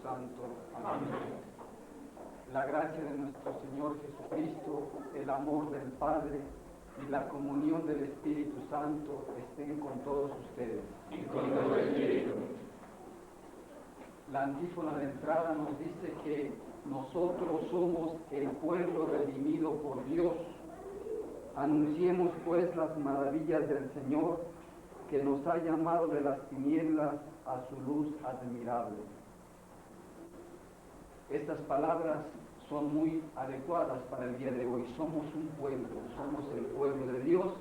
Santo. Amén. La gracia de nuestro Señor Jesucristo, el amor del Padre y la comunión del Espíritu Santo estén con todos ustedes. Y con tu espíritu. La antífona de entrada nos dice que nosotros somos el pueblo redimido por Dios. Anunciemos pues las maravillas del Señor, que nos ha llamado de las tinieblas a su luz admirable. Estas palabras son muy adecuadas para el día de hoy. Somos un pueblo, somos el pueblo de Dios,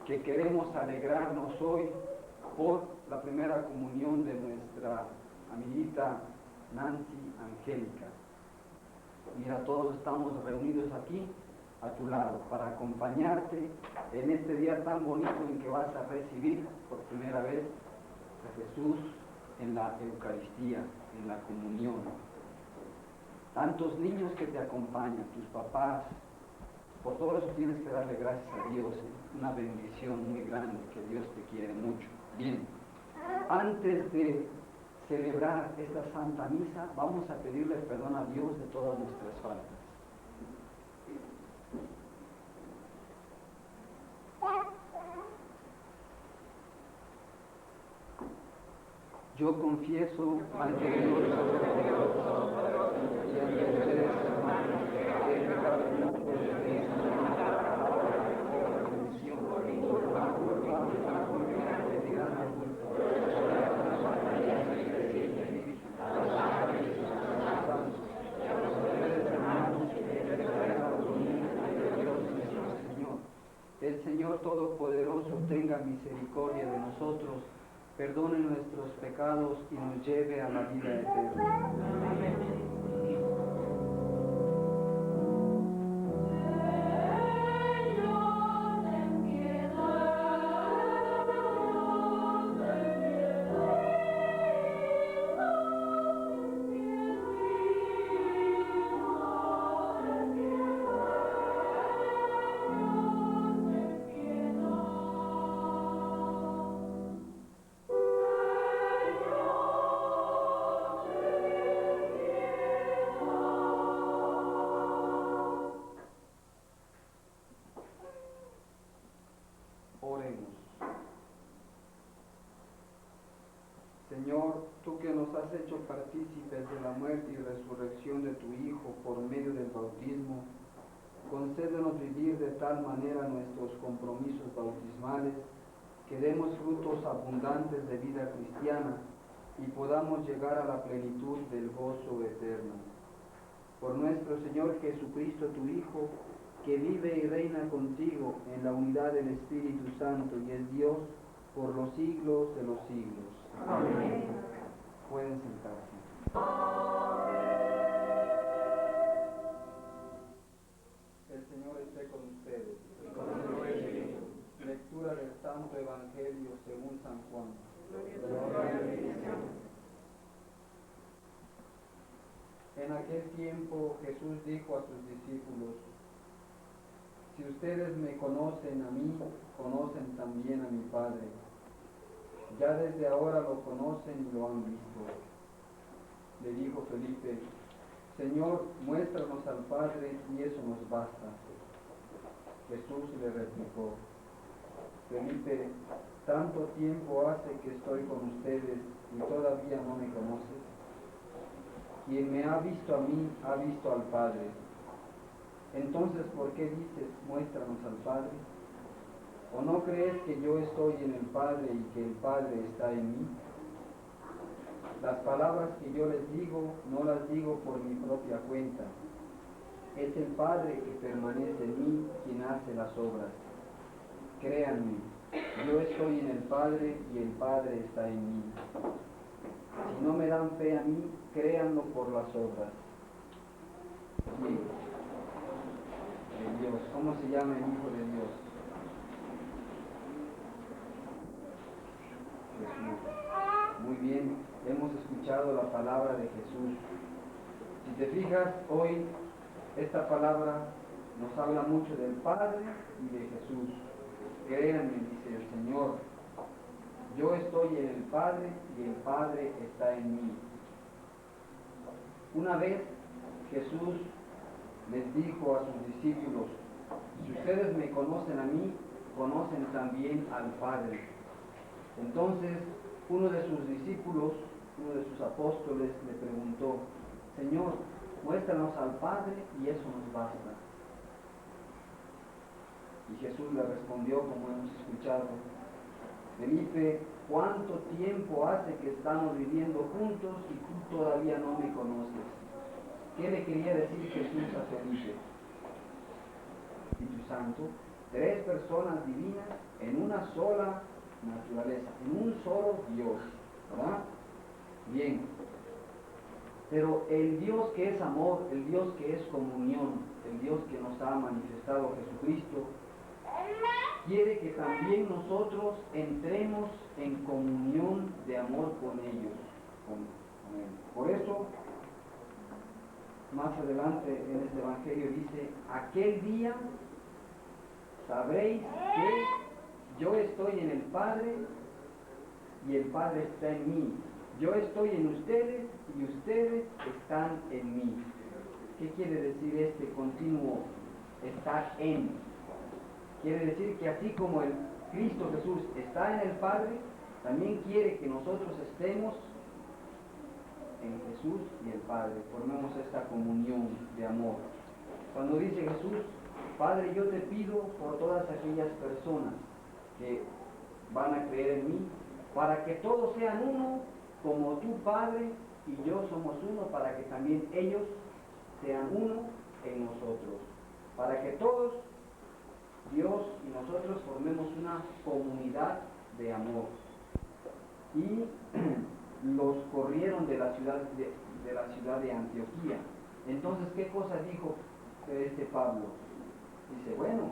que queremos alegrarnos hoy por la primera comunión de nuestra amiguita Nancy Angélica. Mira, todos estamos reunidos aquí a tu lado para acompañarte en este día tan bonito en que vas a recibir por primera vez a Jesús en la Eucaristía, en la comunión. Tantos niños que te acompañan, tus papás, por todo eso tienes que darle gracias a Dios, una bendición muy grande, que Dios te quiere mucho. Bien, antes de celebrar esta Santa Misa, vamos a pedirle perdón a Dios de todas nuestras faltas. Yo confieso ante Dios y ante ustedes, hermanos, que he pecado mucho de El Señor Todopoderoso tenga misericordia de nosotros, perdone nuestros pecados y nos lleve a la vida eterna. Amén. Señor, tú que nos has hecho partícipes de la muerte y resurrección de tu Hijo por medio del bautismo, concédenos vivir de tal manera nuestros compromisos bautismales que demos frutos abundantes de vida cristiana y podamos llegar a la plenitud del gozo eterno. Por nuestro Señor Jesucristo, tu Hijo, que vive y reina contigo en la unidad del Espíritu Santo y es Dios por los siglos de los siglos. Amén. Pueden sentarse. El Señor esté con ustedes. Lectura del Santo Evangelio según San Juan. En aquel tiempo Jesús dijo a sus discípulos: si ustedes me conocen a mí, conocen también a mi Padre. Ya desde ahora lo conocen y lo han visto. Le dijo Felipe: Señor, muéstranos al Padre y eso nos basta. Jesús le replicó: Felipe, ¿tanto tiempo hace que estoy con ustedes y todavía no me conoces? Quien me ha visto a mí, ha visto al Padre. Entonces, ¿por qué dices, muéstranos al Padre? ¿O no crees que yo estoy en el Padre y que el Padre está en mí? Las palabras que yo les digo, no las digo por mi propia cuenta. Es el Padre que permanece en mí quien hace las obras. Créanme, yo estoy en el Padre y el Padre está en mí. Si no me dan fe a mí, créanlo por las obras. Sí. De Dios. ¿Cómo se llama el Hijo de Dios? Jesús. Muy bien, hemos escuchado la palabra de Jesús. Si te fijas, hoy esta palabra nos habla mucho del Padre y de Jesús. Créanme, dice el Señor, yo estoy en el Padre y el Padre está en mí. Una vez Jesús les dijo a sus discípulos, si ustedes me conocen a mí, conocen también al Padre. Entonces uno de sus discípulos, uno de sus apóstoles, le preguntó, Señor, muéstranos al Padre y eso nos basta. Y Jesús le respondió, como hemos escuchado, Felipe, ¿cuánto tiempo hace que estamos viviendo juntos y tú todavía no me conoces? ¿Qué le quería decir Jesús a Felipe? Espíritu Santo, 3 personas divinas en una sola naturaleza, en un solo Dios, ¿verdad? Bien, pero el Dios que es amor, el Dios que es comunión, el Dios que nos ha manifestado Jesucristo, quiere que también nosotros entremos en comunión de amor con ellos, con Él. Por eso, más adelante en este Evangelio dice, aquel día sabréis que yo estoy en el Padre y el Padre está en mí. Yo estoy en ustedes y ustedes están en mí. ¿Qué quiere decir este continuo estar en? Quiere decir que así como el Cristo Jesús está en el Padre, también quiere que nosotros estemos en Jesús y el Padre, formemos esta comunión de amor. Cuando dice Jesús, Padre, yo te pido por todas aquellas personas que van a creer en mí, para que todos sean uno, como tú, Padre, y yo somos uno, para que también ellos sean uno en nosotros, para que todos, Dios y nosotros, formemos una comunidad de amor. Y los corrieron de la ciudad de Antioquía. Entonces, ¿qué cosa dijo Pablo? Dice, bueno,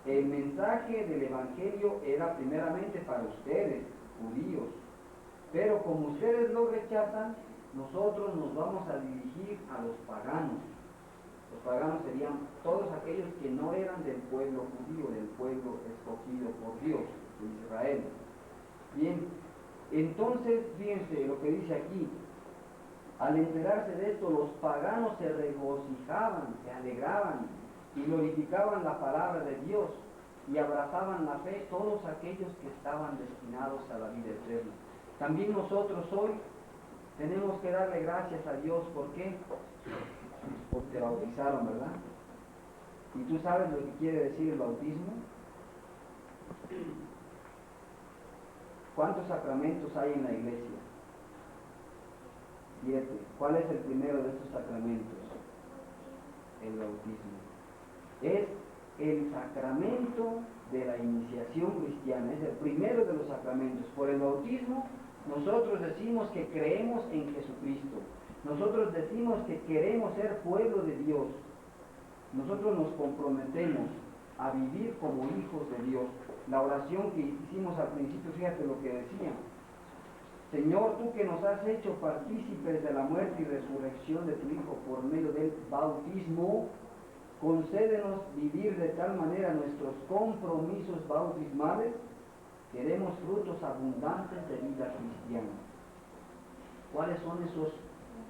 el mensaje del Evangelio era primeramente para ustedes, judíos, pero como ustedes lo rechazan, nosotros nos vamos a dirigir a los paganos. Los paganos serían todos aquellos que no eran del pueblo judío, del pueblo escogido por Dios, de Israel. Bien, entonces, fíjense lo que dice aquí. Al enterarse de esto, los paganos se regocijaban, se alegraban y glorificaban la palabra de Dios y abrazaban la fe todos aquellos que estaban destinados a la vida eterna. También nosotros hoy tenemos que darle gracias a Dios. ¿Por qué? Porque te bautizaron, ¿verdad? ¿Y tú sabes lo que quiere decir el bautismo? ¿Cuántos sacramentos hay en la iglesia? 7. ¿Cuál es el primero de estos sacramentos? El bautismo. Es el sacramento de la iniciación cristiana, es el primero de los sacramentos. Por el bautismo nosotros decimos que creemos en Jesucristo. Nosotros decimos que queremos ser pueblo de Dios. Nosotros nos comprometemos a vivir como hijos de Dios. La oración que hicimos al principio, fíjate lo que decía. Señor, tú que nos has hecho partícipes de la muerte y resurrección de tu Hijo por medio del bautismo, concédenos vivir de tal manera nuestros compromisos bautismales que demos frutos abundantes de vida cristiana. ¿Cuáles son esos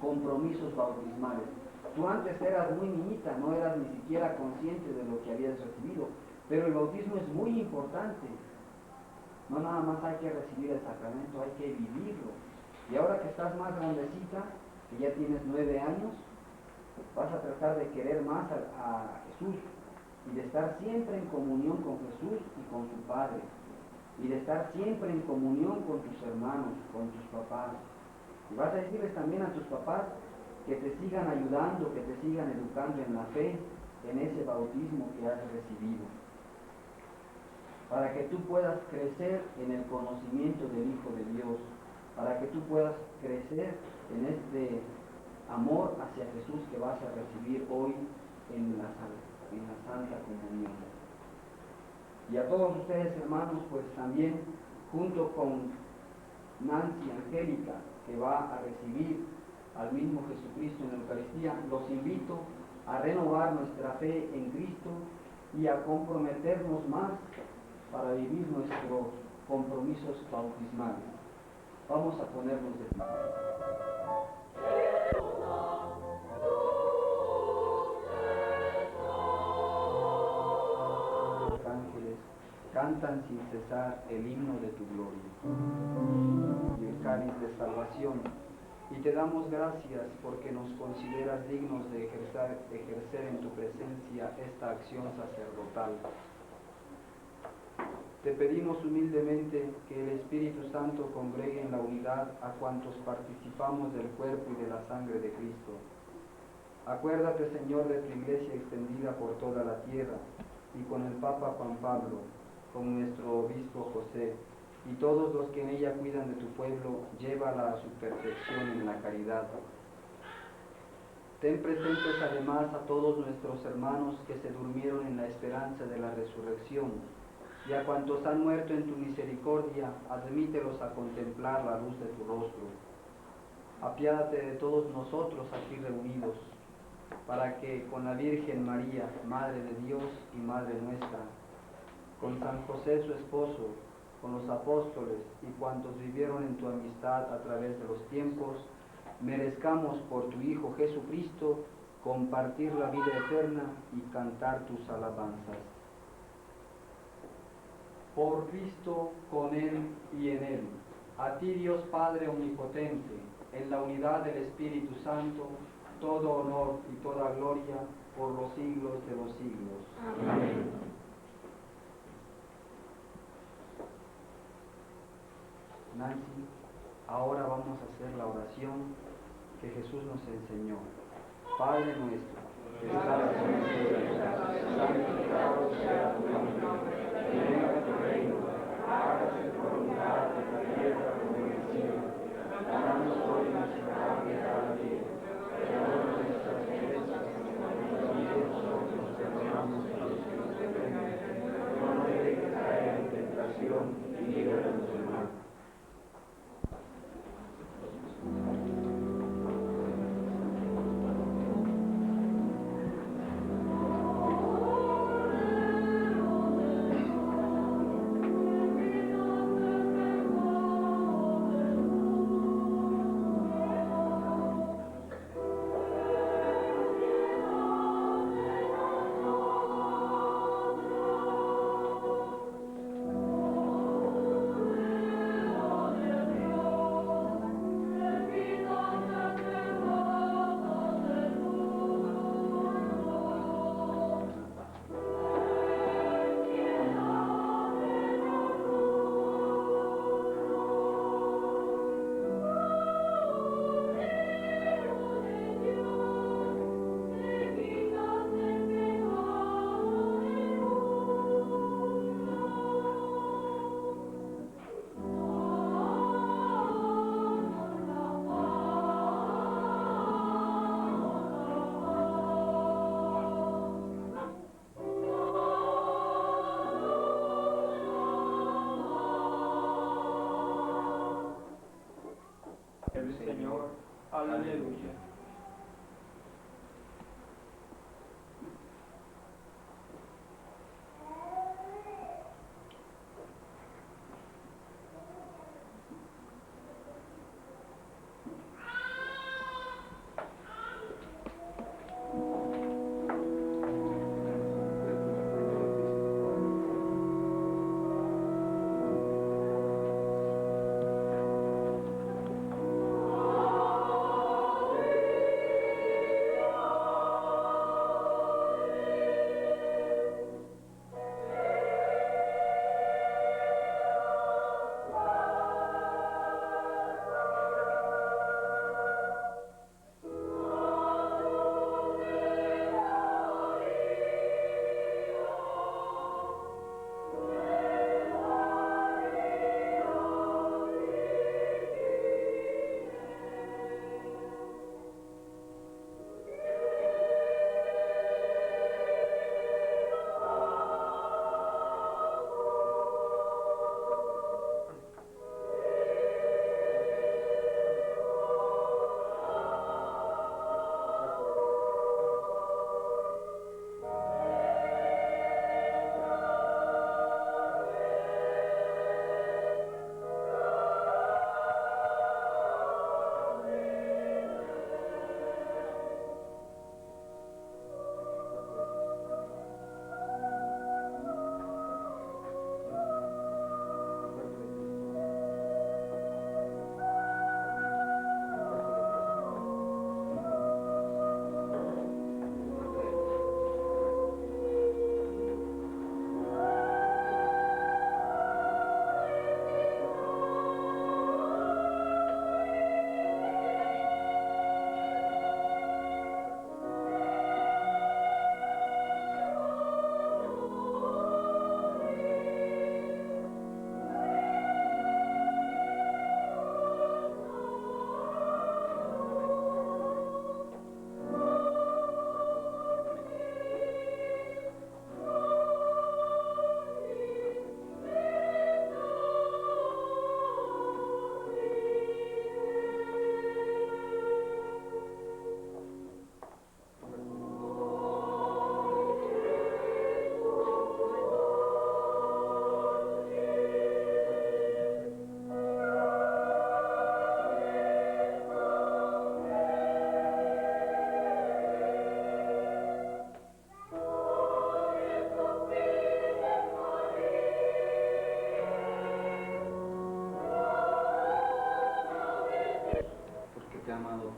compromisos bautismales? Tú antes eras muy niñita, no eras ni siquiera consciente de lo que habías recibido, pero el bautismo es muy importante. No nada más hay que recibir el sacramento, hay que vivirlo. Y ahora que estás más grandecita, que ya tienes 9 años, vas a tratar de querer más a Jesús y de estar siempre en comunión con Jesús y con su Padre, y de estar siempre en comunión con tus hermanos, con tus papás. Y vas a decirles también a tus papás que te sigan ayudando, que te sigan educando en la fe, en ese bautismo que has recibido, para que tú puedas crecer en el conocimiento del Hijo de Dios, para que tú puedas crecer en este amor hacia Jesús que vas a recibir hoy en la Santa Comunión. Y a todos ustedes, hermanos, pues también, junto con Nancy Angélica, que va a recibir al mismo Jesucristo en la Eucaristía, los invito a renovar nuestra fe en Cristo y a comprometernos más para vivir nuestros compromisos bautismales. Vamos a ponernos de pie. cantan sin cesar el himno de tu gloria y el cáliz de salvación. Y te damos gracias porque nos consideras dignos de ejercer en tu presencia esta acción sacerdotal. Te pedimos humildemente que el Espíritu Santo congregue en la unidad a cuantos participamos del cuerpo y de la sangre de Cristo. Acuérdate, Señor, de tu iglesia extendida por toda la tierra, y con el Papa Juan Pablo, con nuestro obispo José, y todos los que en ella cuidan de tu pueblo, llévala a su perfección en la caridad. Ten presentes además a todos nuestros hermanos que se durmieron en la esperanza de la resurrección, y a cuantos han muerto en tu misericordia, admítelos a contemplar la luz de tu rostro. Apiádate de todos nosotros aquí reunidos, para que con la Virgen María, Madre de Dios y Madre nuestra, con San José su esposo, con los apóstoles y cuantos vivieron en tu amistad a través de los tiempos, merezcamos por tu Hijo Jesucristo compartir la vida eterna y cantar tus alabanzas. Por Cristo, con Él y en Él, a ti Dios Padre Omnipotente, en la unidad del Espíritu Santo, todo honor y toda gloria por los siglos de los siglos. Amén. Nancy, ahora vamos a hacer la oración que Jesús nos enseñó. Padre nuestro, que estás en el cielo, santificado sea tu nombre, venga tu reino, hágase tu voluntad en la tierra como en el cielo. Danos hoy nuestro pan de cada día, perdona nuestras ofensas, como también nosotros perdonamos a los que nos ofenden. No nos dejes caer en tentación y líbranos del mal. El Señor, aleluya. Amen.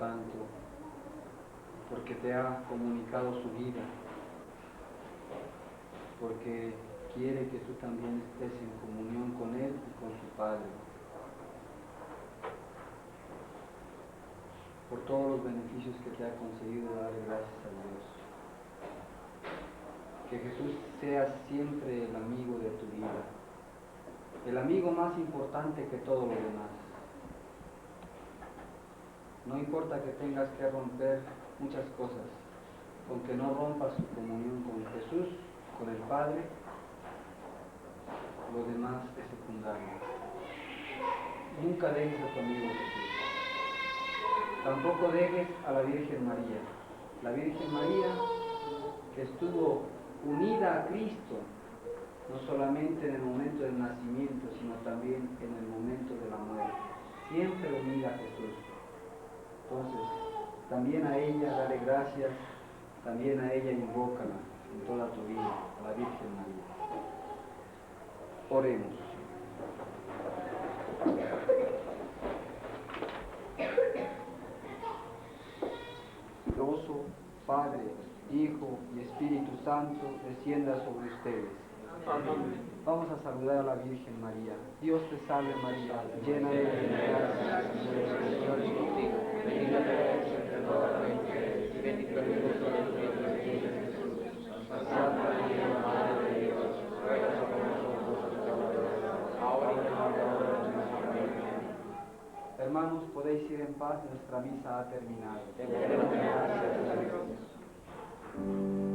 Santo, porque te ha comunicado su vida, porque quiere que tú también estés en comunión con Él y con su Padre. Por todos los beneficios que te ha concedido, darle gracias a Dios. Que Jesús sea siempre el amigo de tu vida, el amigo más importante que todo lo demás. No importa que tengas que romper muchas cosas, con que no rompas tu comunión con Jesús, con el Padre, lo demás es secundario. Nunca dejes a tu amigo Jesús. Tampoco dejes a la Virgen María. La Virgen María, que estuvo unida a Cristo, no solamente en el momento del nacimiento, sino también en el momento de la muerte, siempre unida a Jesús. Entonces, también a ella dale gracias, también a ella invócala en toda tu vida, a la Virgen María. Oremos. Gozo, Padre, Hijo y Espíritu Santo, descienda sobre ustedes. Amén. Vamos a saludar a la Virgen María. Dios te salve María, llena eres de gracia, el Señor es contigo. Bendita eres entre todas las mujeres, y bendito es el fruto de tu vientre, Jesús. Santa María, Madre de Dios, ruega por nosotros pecadores, ahora y en la hora de nuestra muerte. Hermanos, podéis ir en paz, nuestra misa ha terminado. Demos gracias a Dios.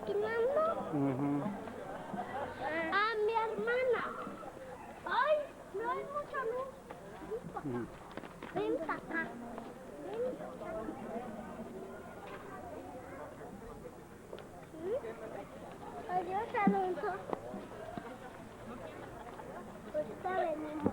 maquinando a mi hermana. Ay, no hay mucha luz. Ven para acá. Ven para acá. Adiós, Alonso. Ahorita venimos.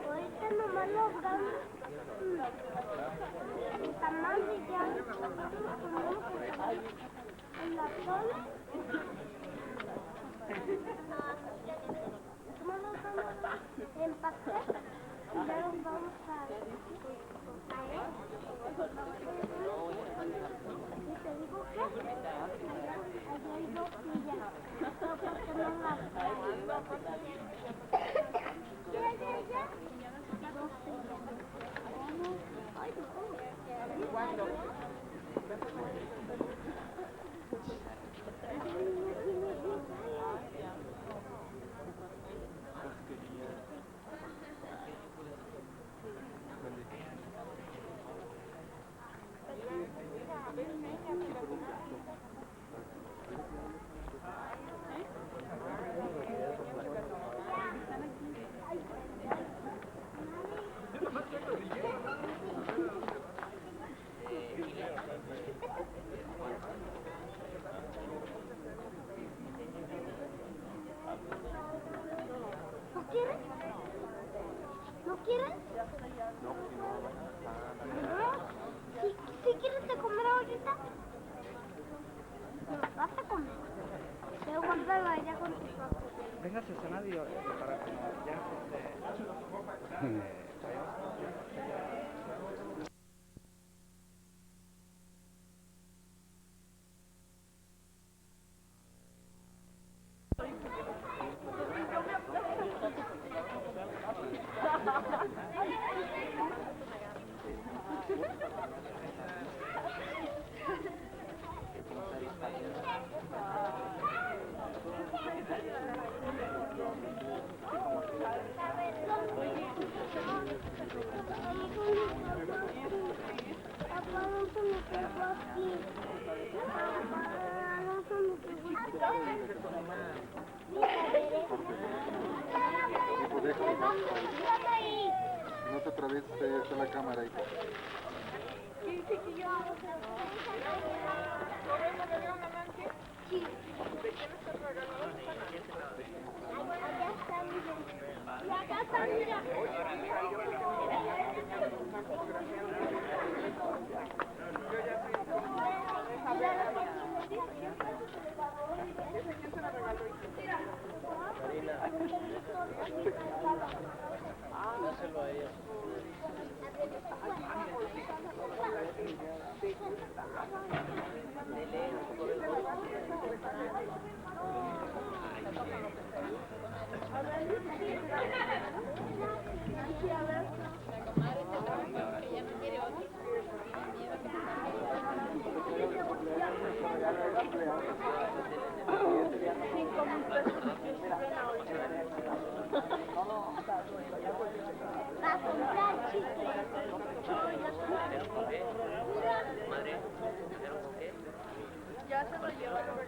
Ahorita nomás los ganos. Está más brillante. En la zona. Empaque y luego vamos a y te digo que allá hay dos sillas, no porque no las y allá dos sillas. Ay, ¿no quieres? ¿No quieres? Si quieres te comer ahorita, vas a comer. Pero guárdalo allá con tu papá. Venga, Susana, para que ya Papá, no se me pegó aquí. Papá, no se me pegó aquí. No te atravieses, ahí está la cámara ahí. Sí. Allá está, mira. Y acá está, mira. dáselo a ella. Va a comprar chicle. Madre, Ya se lo llevaron.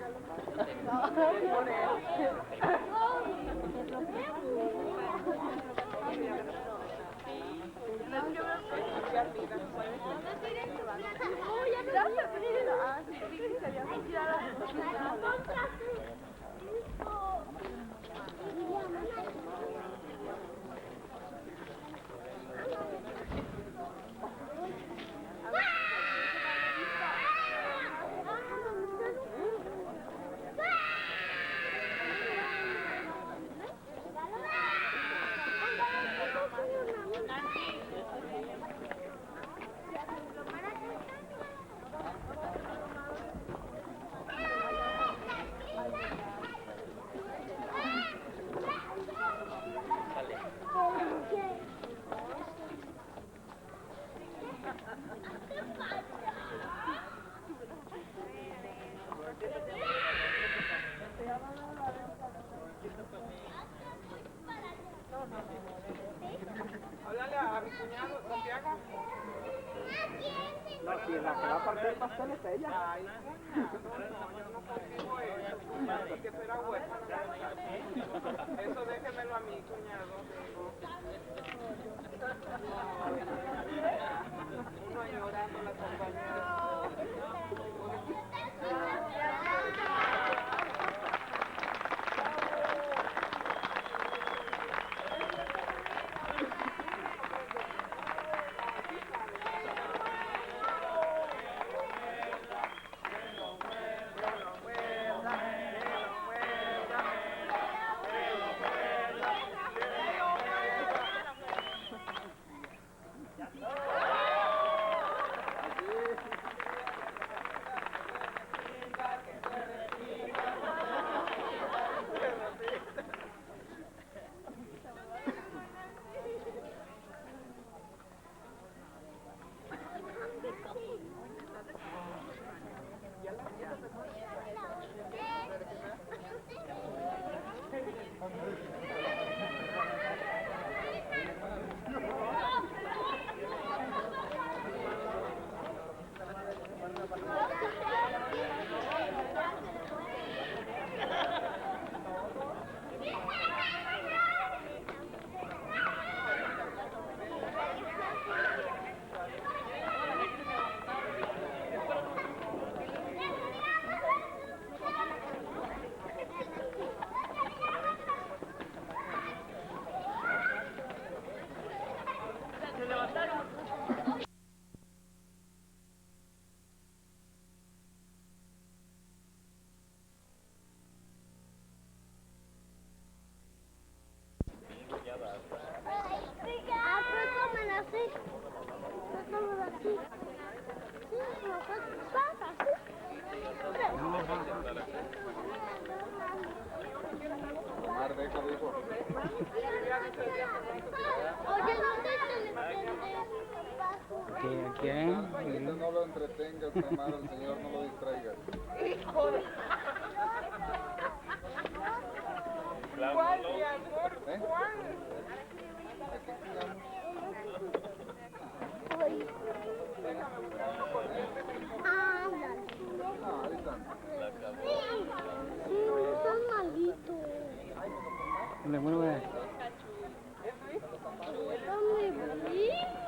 Háblale a mi cuñado, Santiago. no, si la que va a partir el pastel es ella. Ay, cuñado, no, yo no consigo eso, cuñado, porque será huérfana. Eso déjemelo a mí, cuñado. Uno añorando la compañía. Mientras no lo entretengas, amar al Señor, no lo distraigas. Hijo de... ¿Cuál, mi amor? ¿Cuál? Aquí jugamos. Ándale. Ah, ahí están. No, están malitos. Le mueve. ¿Están de brillo?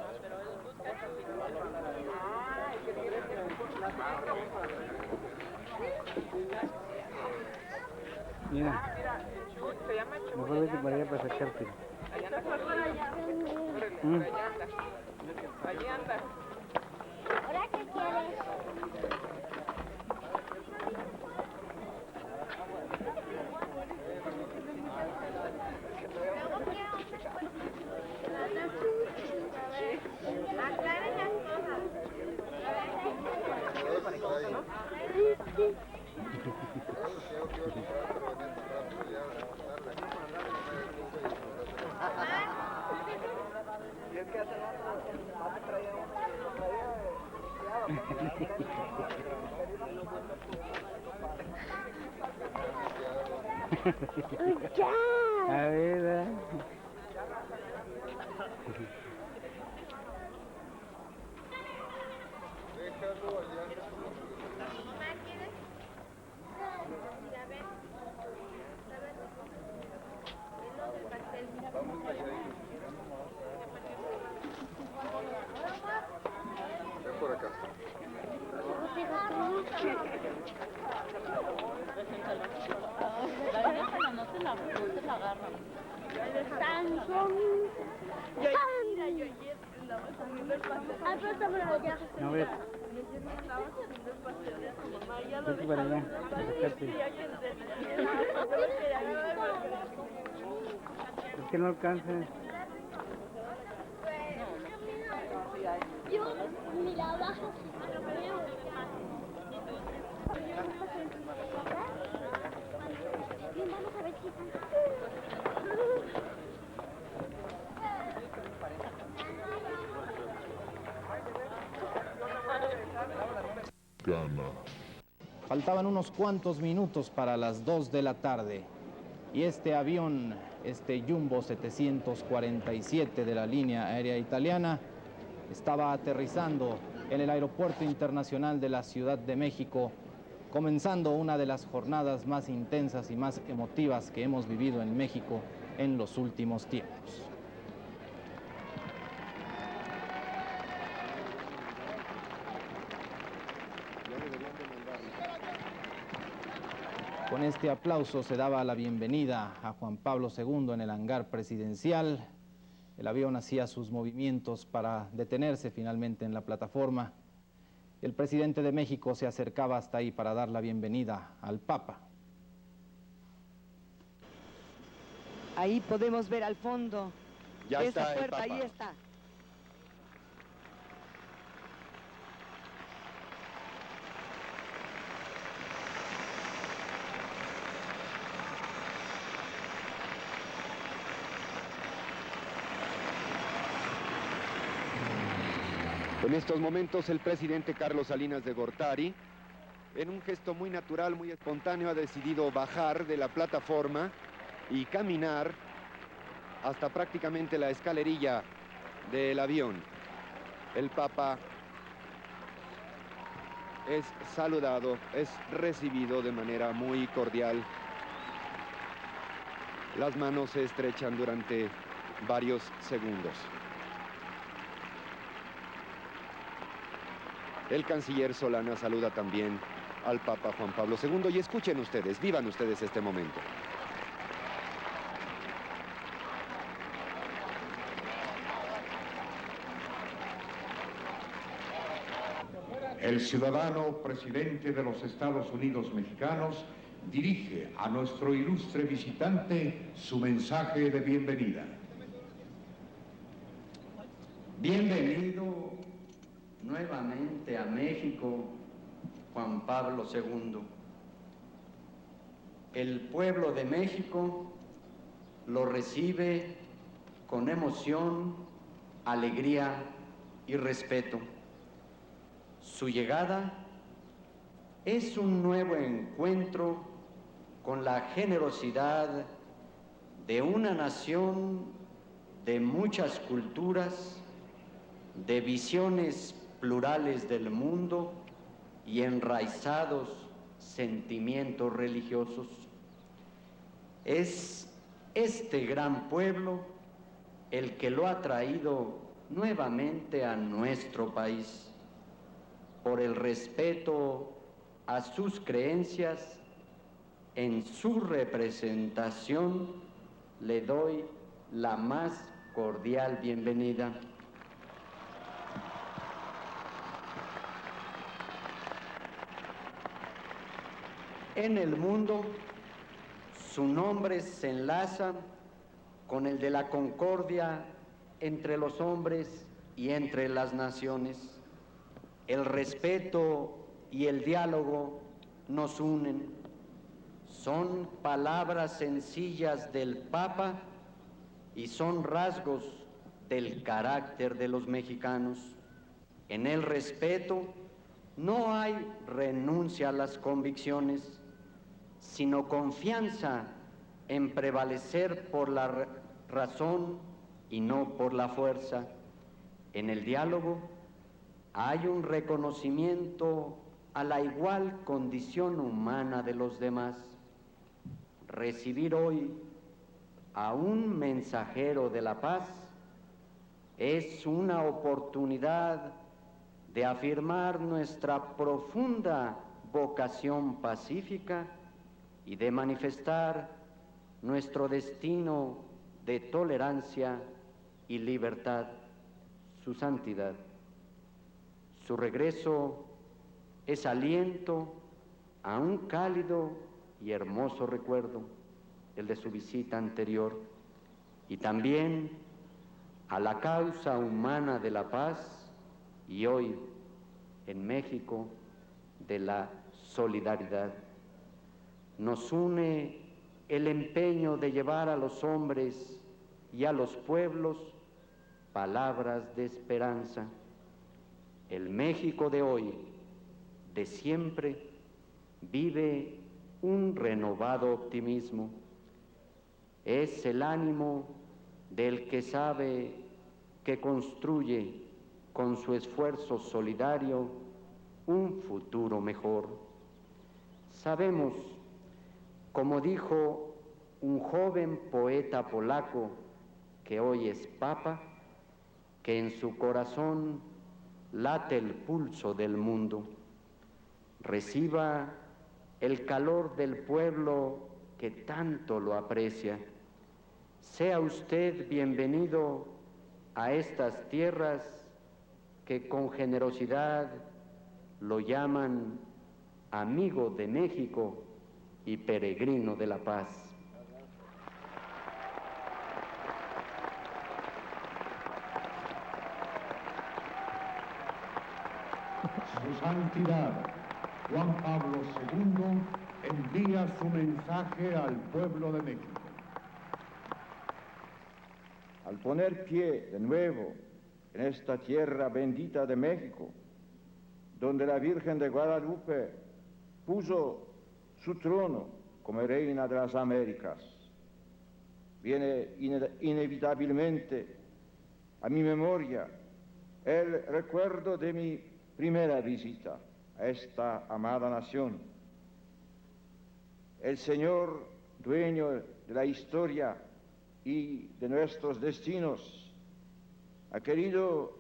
Mira, Se llama Chuy. mejor vete para allá para sacarte. Allá anda por allá. Órale, por allá anda. Allí anda. ¿Ahora qué quieres? Aclaren las cosas. Y es que hace rato me traía Good job. A ver, Déjalo allá. Vamos calladitos. Ven por acá. No se la agarran. Sansón. Mira, yo ayer andaba comiendo el pastel. Ay, pero tómalo ya. a ver, Andaba comiendo el pastel de su mamá y ya lo vete para allá para sacarte. Es que no alcanza. Yo ni la bajo. Bien, vamos a ver si Faltaban unos cuantos minutos para las 2 de la tarde y este avión, este Jumbo 747 de la línea aérea italiana, estaba aterrizando en el Aeropuerto Internacional de la Ciudad de México, comenzando una de las jornadas más intensas y más emotivas que hemos vivido en México en los últimos tiempos. Con este aplauso se daba la bienvenida a Juan Pablo II en el hangar presidencial. El avión hacía sus movimientos para detenerse finalmente en la plataforma. El presidente de México se acercaba hasta ahí para dar la bienvenida al Papa. Ahí podemos ver al fondo. Ya Esa está el puerta, Papa. ahí está. En estos momentos el presidente Carlos Salinas de Gortari, en un gesto muy natural, muy espontáneo, ha decidido bajar de la plataforma y caminar hasta prácticamente la escalerilla del avión. El Papa es saludado, es recibido de manera muy cordial. Las manos se estrechan durante varios segundos. El canciller Solana saluda también al Papa Juan Pablo II y escuchen ustedes, vivan ustedes este momento. El ciudadano presidente de los Estados Unidos mexicanos dirige a nuestro ilustre visitante su mensaje de bienvenida. Bienvenido nuevamente a México, Juan Pablo II. El pueblo de México lo recibe con emoción, alegría y respeto. Su llegada es un nuevo encuentro con la generosidad de una nación de muchas culturas, de visiones plurales del mundo y enraizados sentimientos religiosos. Es este gran pueblo el que lo ha traído nuevamente a nuestro país. Por el respeto a sus creencias, en su representación le doy la más cordial bienvenida. En el mundo, su nombre se enlaza con el de la concordia entre los hombres y entre las naciones. El respeto y el diálogo nos unen. Son palabras sencillas del Papa y son rasgos del carácter de los mexicanos. En el respeto no hay renuncia a las convicciones, sino confianza en prevalecer por la razón y no por la fuerza. En el diálogo hay un reconocimiento a la igual condición humana de los demás. Recibir hoy a un mensajero de la paz es una oportunidad de afirmar nuestra profunda vocación pacífica y de manifestar nuestro destino de tolerancia y libertad, su santidad. Su regreso es aliento a un cálido y hermoso recuerdo, el de su visita anterior, y también a la causa humana de la paz y hoy en México de la solidaridad. Nos une el empeño de llevar a los hombres y a los pueblos palabras de esperanza. El México de hoy, de siempre, vive un renovado optimismo. Es el ánimo del que sabe que construye con su esfuerzo solidario un futuro mejor. Sabemos, como dijo un joven poeta polaco que hoy es papa, que en su corazón late el pulso del mundo. Reciba el calor del pueblo que tanto lo aprecia. Sea usted bienvenido a estas tierras que con generosidad lo llaman amigo de México y peregrino de la paz. Su Santidad Juan Pablo II envía su mensaje al pueblo de México. Al poner pie de nuevo en esta tierra bendita de México, donde la Virgen de Guadalupe puso su trono como reina de las Américas, viene inevitablemente a mi memoria el recuerdo de mi primera visita a esta amada nación. El Señor, dueño de la historia y de nuestros destinos, ha querido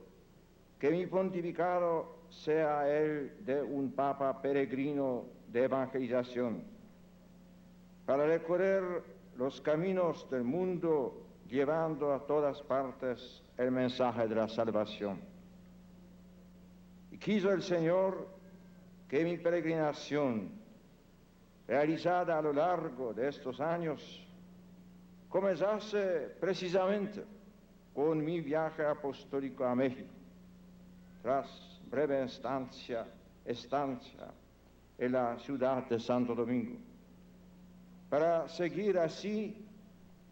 que mi pontificado sea el de un papa peregrino de evangelización, para recorrer los caminos del mundo llevando a todas partes el mensaje de la salvación. Y quiso el Señor que mi peregrinación, realizada a lo largo de estos años, comenzase precisamente con mi viaje apostólico a México, tras breve estancia en la ciudad de Santo Domingo, para seguir así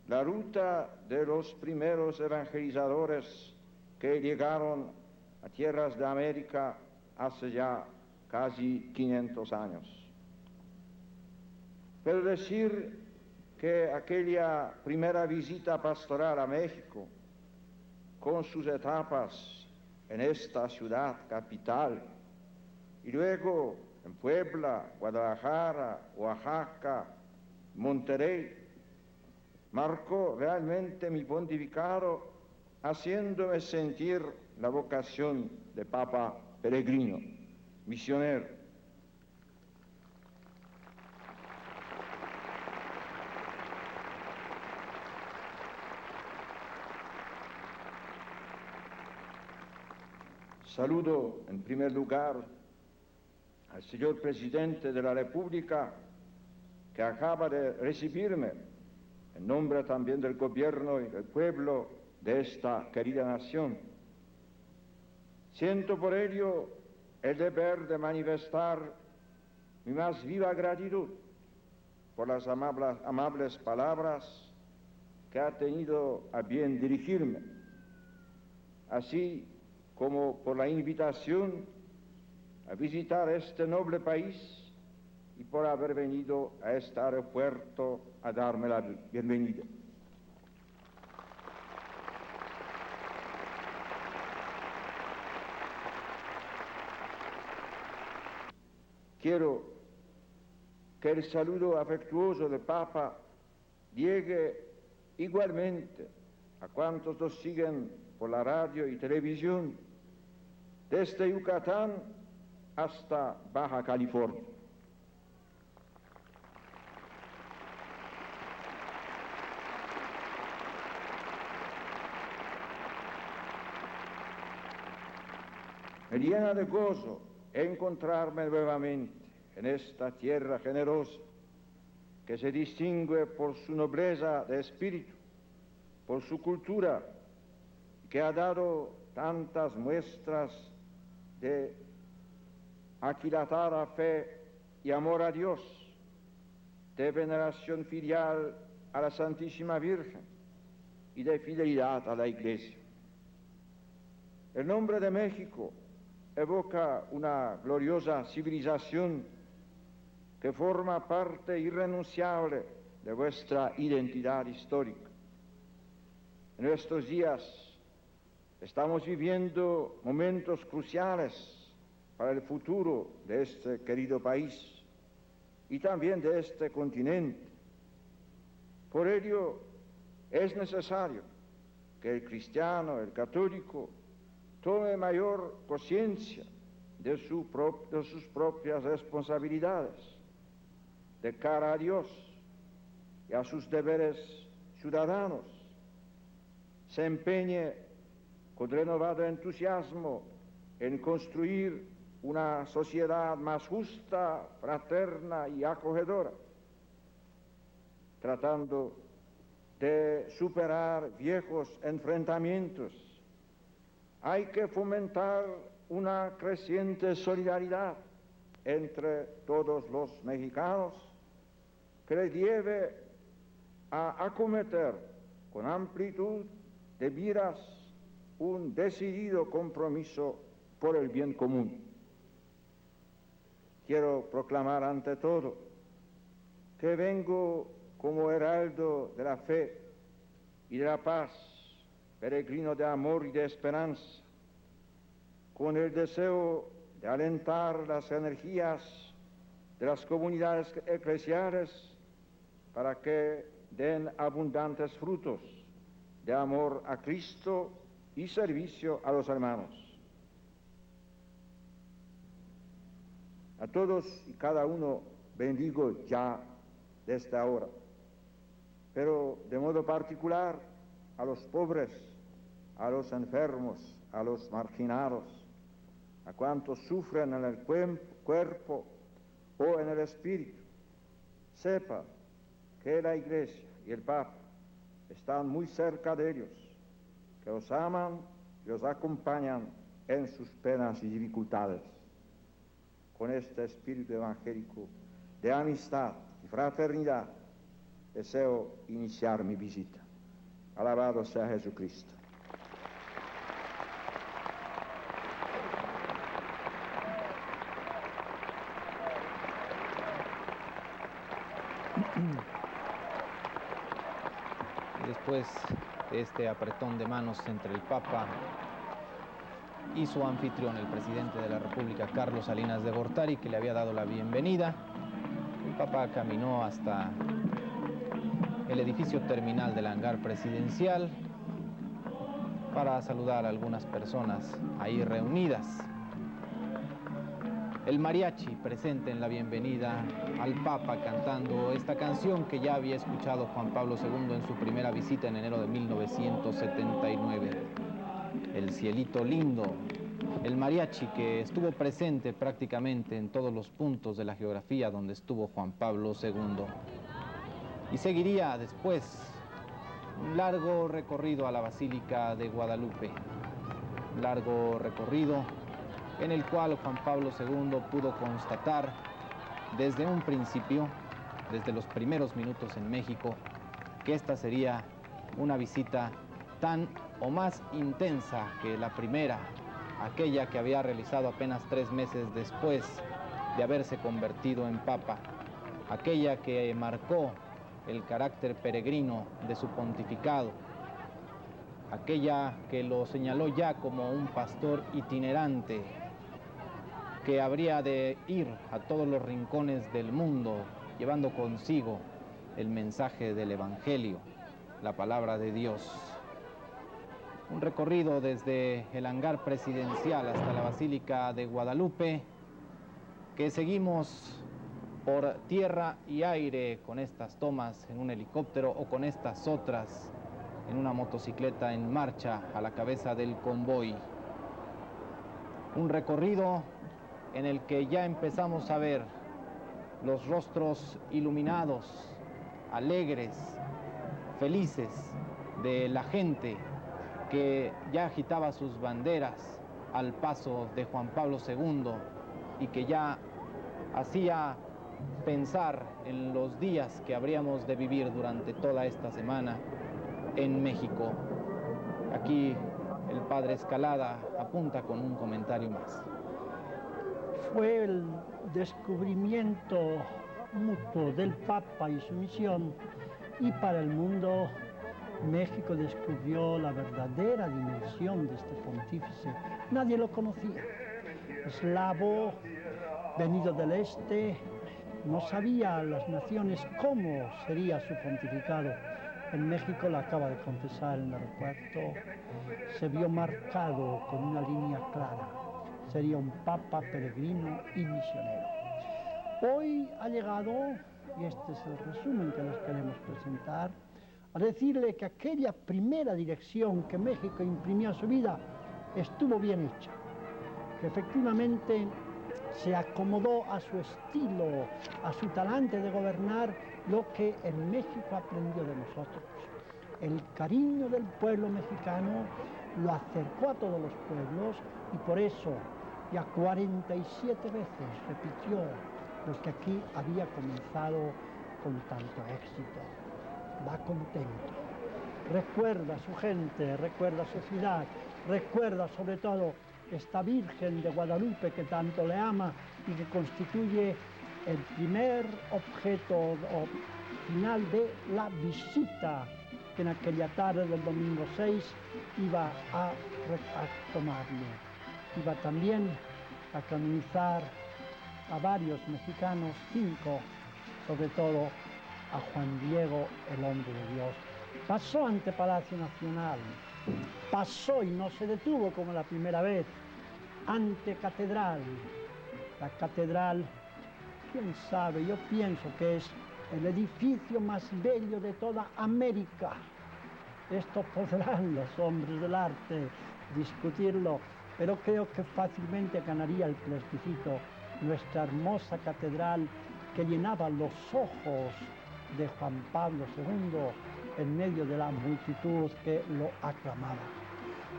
la ruta de los primeros evangelizadores que llegaron a tierras de América hace ya casi 500 años. Pero decir que aquella primera visita pastoral a México, con sus etapas en esta ciudad capital, y luego en Puebla, Guadalajara, Oaxaca, Monterrey, marcó realmente mi pontificado, haciéndome sentir la vocación de Papa peregrino, misionero. Saludo en primer lugar al señor presidente de la República, que acaba de recibirme en nombre también del gobierno y del pueblo de esta querida nación. Siento por ello el deber de manifestar mi más viva gratitud por las amables palabras que ha tenido a bien dirigirme, así como por la invitación a visitar este noble país y por haber venido a este aeropuerto a darme la bienvenida. Quiero que el saludo afectuoso del Papa llegue igualmente a cuantos nos siguen por la radio y televisión, desde Yucatán hasta Baja California. Me llena de gozo encontrarme nuevamente en esta tierra generosa que se distingue por su nobleza de espíritu, por su cultura, que ha dado tantas muestras de aquilatada fe y amor a Dios, de veneración filial a la Santísima Virgen y de fidelidad a la Iglesia. El nombre de México evoca una gloriosa civilización que forma parte irrenunciable de vuestra identidad histórica. En estos días estamos viviendo momentos cruciales para el futuro de este querido país y también de este continente. Por ello es necesario que el cristiano, el católico, tome mayor conciencia de sus propias responsabilidades de cara a Dios y a sus deberes ciudadanos, se empeñe con renovado entusiasmo en construir una sociedad más justa, fraterna y acogedora, tratando de superar viejos enfrentamientos. Hay que fomentar una creciente solidaridad entre todos los mexicanos que le lleve a acometer con amplitud de miras un decidido compromiso por el bien común. Quiero proclamar ante todo que vengo como heraldo de la fe y de la paz, peregrino de amor y de esperanza, con el deseo de alentar las energías de las comunidades eclesiales para que den abundantes frutos de amor a Cristo y servicio a los hermanos. A todos y cada uno bendigo ya desde ahora, pero de modo particular a los pobres, a los enfermos, a los marginados, a cuantos sufren en el cuerpo o en el espíritu. Sepa que la Iglesia y el Papa están muy cerca de ellos, que los aman y los acompañan en sus penas y dificultades. Con este espíritu evangélico de amistad y fraternidad deseo iniciar mi visita. Alabado sea Jesucristo. Y después de este apretón de manos entre el Papa y su anfitrión, el presidente de la República, Carlos Salinas de Gortari, que le había dado la bienvenida, el Papa caminó hasta el edificio terminal del hangar presidencial para saludar a algunas personas ahí reunidas. El mariachi presente en la bienvenida al Papa cantando esta canción que ya había escuchado Juan Pablo II en su primera visita en enero de 1979. El cielito lindo, el mariachi que estuvo presente prácticamente en todos los puntos de la geografía donde estuvo Juan Pablo II. Y seguiría después un largo recorrido a la Basílica de Guadalupe, un largo recorrido en el cual Juan Pablo II pudo constatar desde un principio, desde los primeros minutos en México, que esta sería una visita tan o más intensa que la primera, aquella que había realizado apenas 3 meses después de haberse convertido en Papa, aquella que marcó el carácter peregrino de su pontificado, aquella que lo señaló ya como un pastor itinerante, que habría de ir a todos los rincones del mundo, llevando consigo el mensaje del Evangelio, la palabra de Dios. Un recorrido desde el hangar presidencial hasta la Basílica de Guadalupe, que seguimos por tierra y aire con estas tomas en un helicóptero o con estas otras en una motocicleta en marcha a la cabeza del convoy. Un recorrido en el que ya empezamos a ver los rostros iluminados, alegres, felices de la gente que ya agitaba sus banderas al paso de Juan Pablo II y que ya hacía pensar en los días que habríamos de vivir durante toda esta semana en México. Aquí el padre Escalada apunta con un comentario más. Fue el descubrimiento mutuo del Papa y su misión, y para el mundo México descubrió la verdadera dimensión de este pontífice. Nadie lo conocía. Eslavo, venido del este, no sabía las naciones cómo sería su pontificado. En México, lo acaba de confesar en el aeropuerto, se vio marcado con una línea clara. Sería un papa peregrino y misionero. Hoy ha llegado, y este es el resumen que les queremos presentar, a decirle que aquella primera dirección que México imprimió a su vida estuvo bien hecha, que efectivamente se acomodó a su estilo, a su talante de gobernar, lo que en México aprendió de nosotros. El cariño del pueblo mexicano lo acercó a todos los pueblos y por eso ya 47 veces repitió lo que aquí había comenzado con tanto éxito. Va contento, recuerda a su gente, recuerda a su ciudad, recuerda sobre todo esta Virgen de Guadalupe que tanto le ama y que constituye el primer objeto final de la visita que en aquella tarde del domingo 6 iba a tomarle. Iba también a canonizar a varios mexicanos, 5, sobre todo a Juan Diego, el hombre de Dios. Pasó ante Palacio Nacional, pasó y no se detuvo como la primera vez, ante Catedral. La Catedral, quién sabe, yo pienso que es el edificio más bello de toda América. Esto podrán los hombres del arte discutirlo, pero creo que fácilmente ganaría el plebiscito nuestra hermosa catedral que llenaba los ojos de Juan Pablo II en medio de la multitud que lo aclamaba.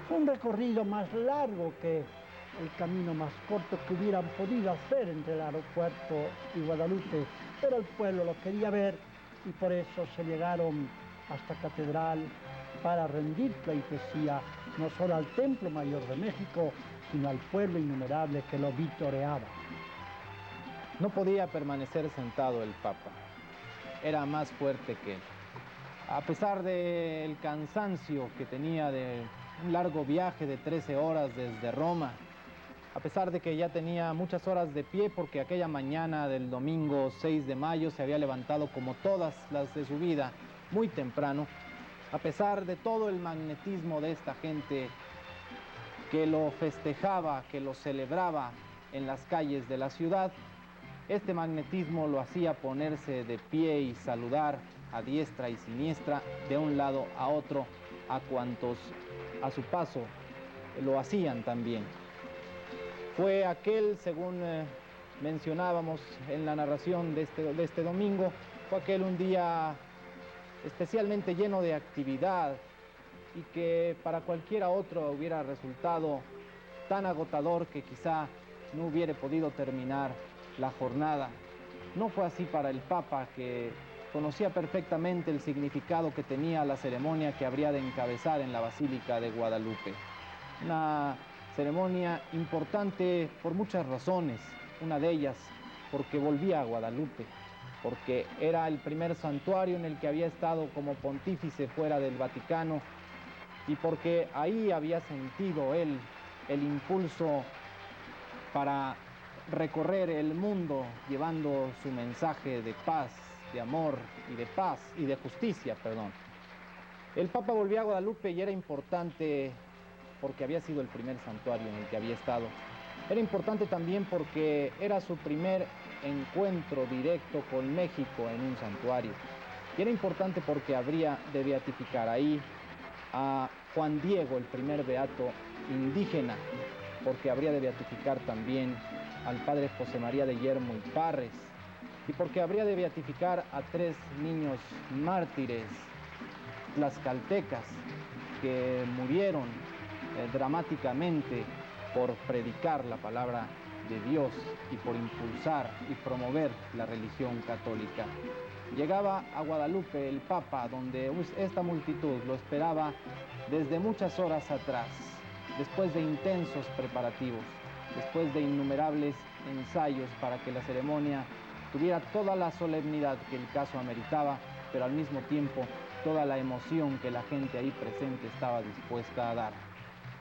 Fue un recorrido más largo que el camino más corto que hubieran podido hacer entre el aeropuerto y Guadalupe, pero el pueblo lo quería ver y por eso se llegaron hasta Catedral para rendir pleitesía no solo al Templo Mayor de México, sino al pueblo innumerable que lo vitoreaba. No podía permanecer sentado el Papa. era más fuerte que él. A pesar del cansancio que tenía de un largo viaje de 13 horas desde Roma, a pesar de que ya tenía muchas horas de pie porque aquella mañana del domingo 6 de mayo se había levantado como todas las de su vida, muy temprano, a pesar de todo el magnetismo de esta gente que lo festejaba, que lo celebraba en las calles de la ciudad, este magnetismo lo hacía ponerse de pie y saludar a diestra y siniestra, de un lado a otro, a cuantos a su paso lo hacían también. Fue aquel, según mencionábamos en la narración de este domingo, fue aquel un día especialmente lleno de actividad y que para cualquiera otro hubiera resultado tan agotador que quizá no hubiera podido terminar la jornada. No fue así para el Papa, que conocía perfectamente el significado que tenía la ceremonia que habría de encabezar en la Basílica de Guadalupe. Una ceremonia importante por muchas razones, una de ellas porque volvía a Guadalupe, porque era el primer santuario en el que había estado como pontífice fuera del Vaticano y porque ahí había sentido él el impulso para recorrer el mundo llevando su mensaje de paz, de amor y de paz y de justicia, perdón. El Papa volvió a Guadalupe y era importante porque había sido el primer santuario en el que había estado. Era importante también porque era su primer encuentro directo con México en un santuario. Y era importante porque habría de beatificar ahí a Juan Diego, el primer beato indígena, porque habría de beatificar también al padre José María de Yermo y Parres, y porque habría de beatificar a 3 niños mártires tlaxcaltecas que murieron dramáticamente por predicar la palabra de Dios y por impulsar y promover la religión católica. Llegaba a Guadalupe el Papa, donde esta multitud lo esperaba desde muchas horas atrás, después de intensos preparativos, después de innumerables ensayos para que la ceremonia tuviera toda la solemnidad que el caso ameritaba, pero al mismo tiempo toda la emoción que la gente ahí presente estaba dispuesta a dar.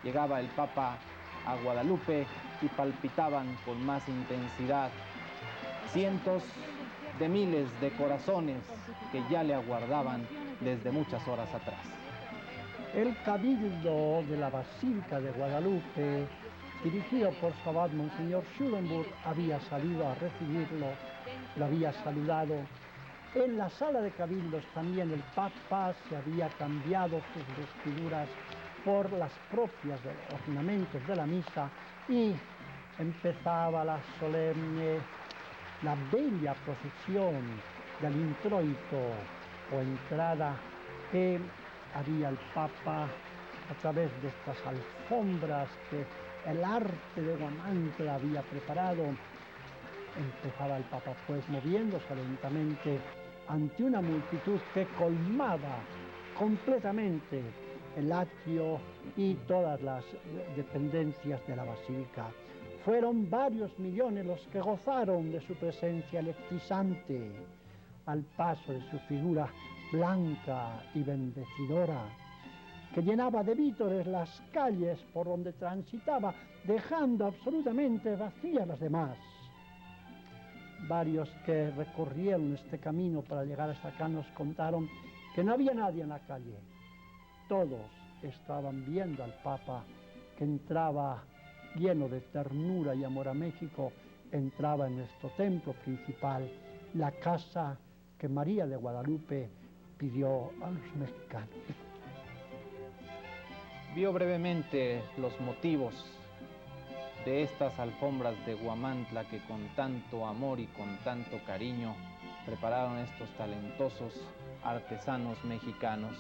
Llegaba el Papa a Guadalupe y palpitaban con más intensidad cientos de miles de corazones que ya le aguardaban desde muchas horas atrás. El cabildo de la Basílica de Guadalupe, dirigido por su abad Monseñor Schulenburg, había salido a recibirlo, lo había saludado. En la sala de cabildos también el Papa se había cambiado sus vestiduras por las propias de los ornamentos de la misa y empezaba la solemne, la bella procesión del introito o entrada que haría el Papa a través de estas alfombras que el arte de Guamantla había preparado. Empezaba el Papa pues moviéndose lentamente ante una multitud que colmaba completamente el atrio y todas las dependencias de la basílica. Fueron varios millones los que gozaron de su presencia electrizante al paso de su figura blanca y bendecidora, que llenaba de vítores las calles por donde transitaba, dejando absolutamente vacías las demás. Varios que recorrieron este camino para llegar hasta acá nos contaron que no había nadie en la calle. Todos estaban viendo al Papa que entraba lleno de ternura y amor a México, entraba en nuestro templo principal, la casa que María de Guadalupe pidió a los mexicanos. Vio brevemente los motivos de estas alfombras de Guamantla que con tanto amor y con tanto cariño prepararon estos talentosos artesanos mexicanos,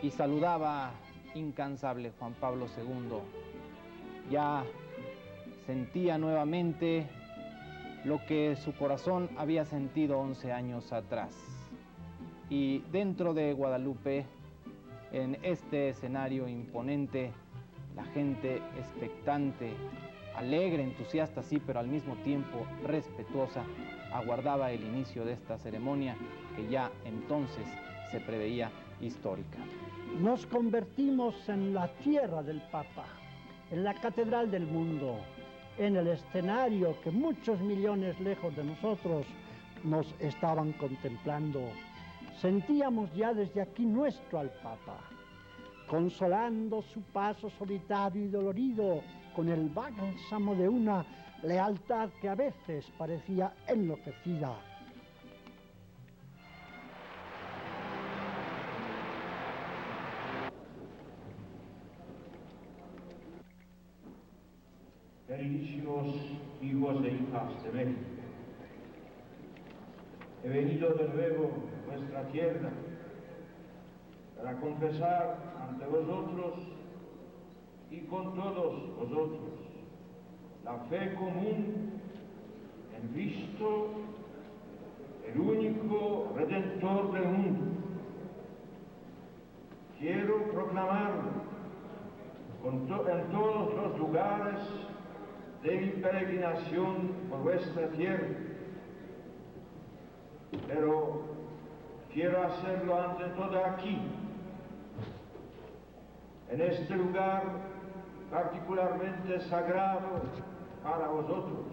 y saludaba incansable Juan Pablo II. Ya sentía nuevamente lo que su corazón había sentido 11 años atrás. Y dentro de Guadalupe, en este escenario imponente, la gente expectante alegre, entusiasta, sí, pero al mismo tiempo respetuosa, aguardaba el inicio de esta ceremonia que ya entonces se preveía histórica. Nos convertimos en la tierra del Papa, en la catedral del mundo, en el escenario que muchos millones lejos de nosotros nos estaban contemplando. Sentíamos ya desde aquí nuestro al Papa, consolando su paso solitario y dolorido con el bálsamo de una lealtad que a veces parecía enloquecida. Queridísimos hijos e hijas de México, he venido de nuevo a vuestra tierra para confesar ante vosotros y con todos vosotros la fe común en Cristo, el único Redentor del mundo. Quiero proclamarlo en todos los lugares de mi peregrinación por vuestra tierra, pero quiero hacerlo ante todo aquí, en este lugar particularmente sagrado para vosotros,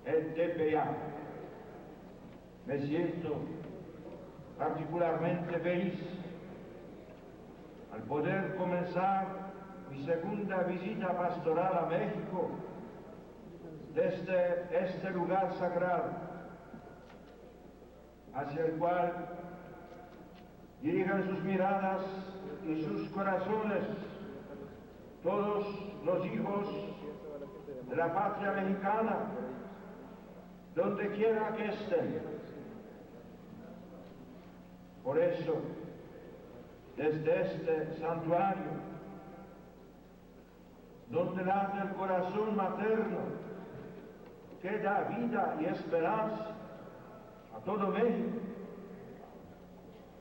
el Tepeyac. Me siento particularmente feliz al poder comenzar mi segunda visita pastoral a México desde este lugar sagrado, hacia el cual dirigen sus miradas y sus corazones todos los hijos de la patria mexicana, donde quiera que estén. Por eso, desde este santuario, donde late el corazón materno que da vida y esperanza a todo México,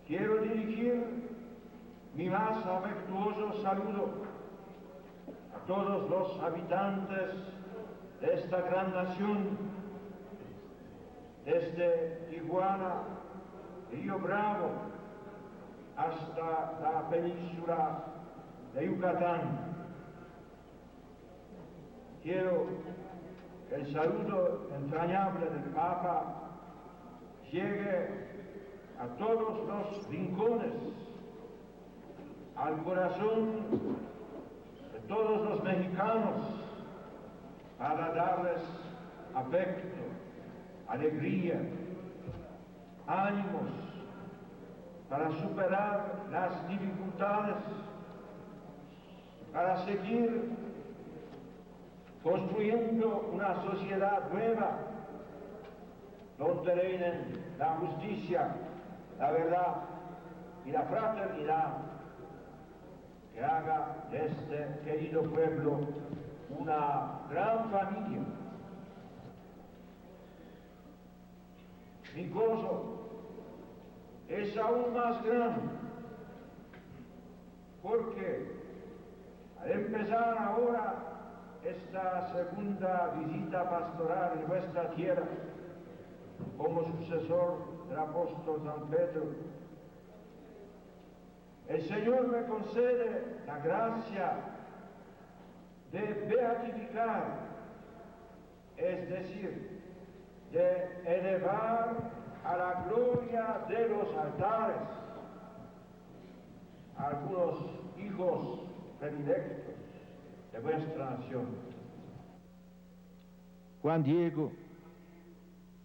quiero dirigir mi más afectuoso saludo a todos los habitantes de esta gran nación, desde Tijuana, Río Bravo, hasta la península de Yucatán. Quiero que el saludo entrañable del Papa llegue a todos los rincones, al corazón de todos los mexicanos, para darles afecto, alegría, ánimos, para superar las dificultades, para seguir construyendo una sociedad nueva, donde reinen la justicia, la verdad y la fraternidad, que haga de este querido pueblo una gran familia. Mi gozo es aún más grande, porque al empezar ahora esta segunda visita pastoral en vuestra tierra, como sucesor del apóstol San Pedro, el Señor me concede la gracia de beatificar, es decir, de elevar a la gloria de los altares a algunos hijos predilectos de vuestra nación. Juan Diego,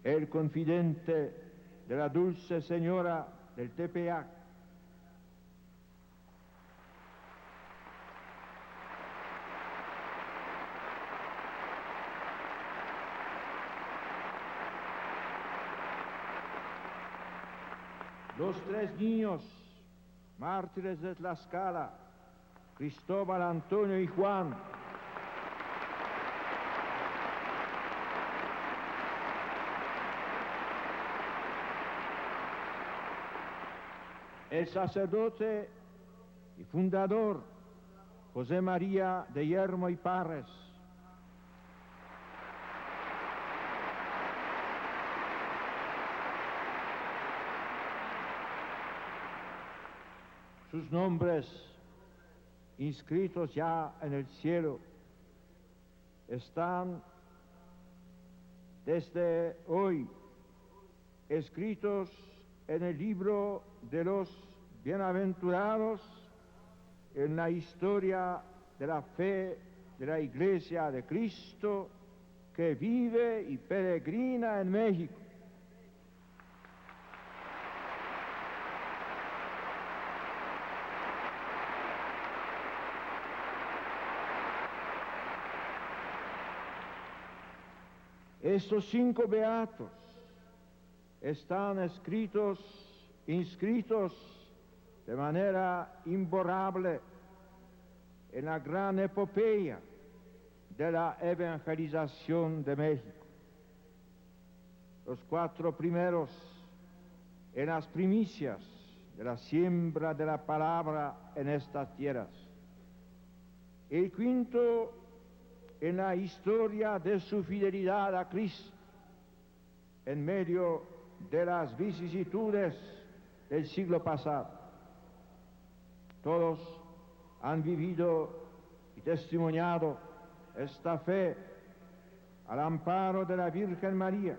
el confidente de la dulce señora del Tepeyac, los tres niños mártires de Tlaxcala, Cristóbal, Antonio y Juan, el sacerdote y fundador José María de Yermo y Parres, sus nombres inscritos ya en el cielo están desde hoy escritos en el libro de los bienaventurados en la historia de la fe de la Iglesia de Cristo que vive y peregrina en México. Estos 5 beatos están inscritos de manera imborrable en la gran epopeya de la evangelización de México. Los 4 primeros en las primicias de la siembra de la palabra en estas tierras. El 5º en la historia de su fidelidad a Cristo en medio de las vicisitudes del siglo pasado. Todos han vivido y testimoniado esta fe al amparo de la Virgen María.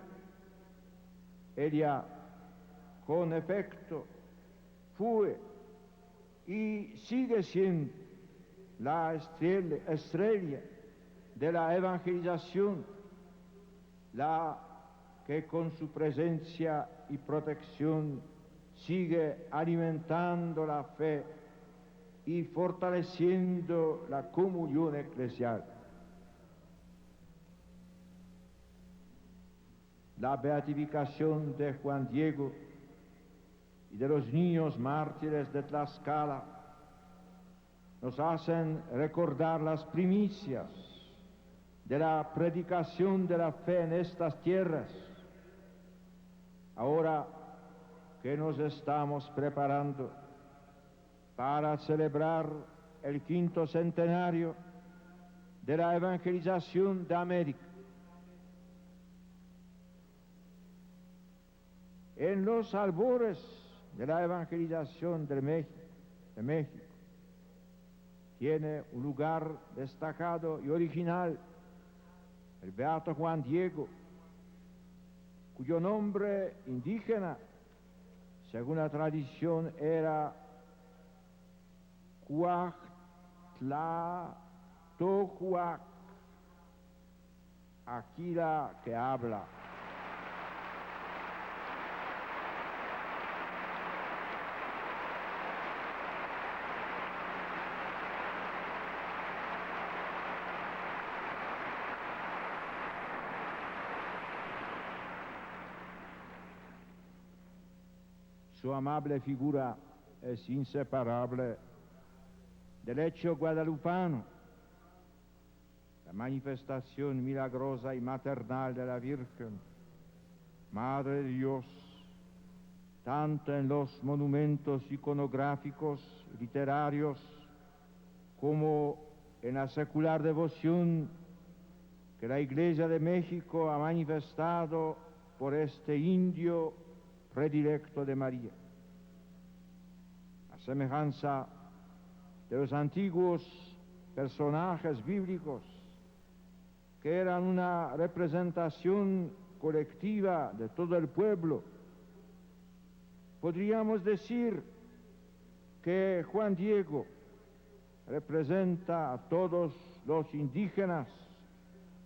Ella, con efecto, fue y sigue siendo la estrella de la evangelización, la que con su presencia y protección sigue alimentando la fe y fortaleciendo la comunión eclesial. La beatificación de Juan Diego y de los niños mártires de Tlaxcala nos hacen recordar las primicias de la predicación de la fe en estas tierras. Ahora que nos estamos preparando para celebrar el 5º centenario de la evangelización de América, en los albores de la evangelización de México, tiene un lugar destacado y original el beato Juan Diego, cuyo nombre indígena, según la tradición, era Cuauhtlatohuac, Aquila que habla. Su amable figura es inseparable del hecho guadalupano, la manifestación milagrosa y maternal de la Virgen, Madre de Dios, tanto en los monumentos iconográficos y literarios como en la secular devoción que la Iglesia de México ha manifestado por este indio predilecto de María. A semejanza de los antiguos personajes bíblicos que eran una representación colectiva de todo el pueblo, podríamos decir que Juan Diego representa a todos los indígenas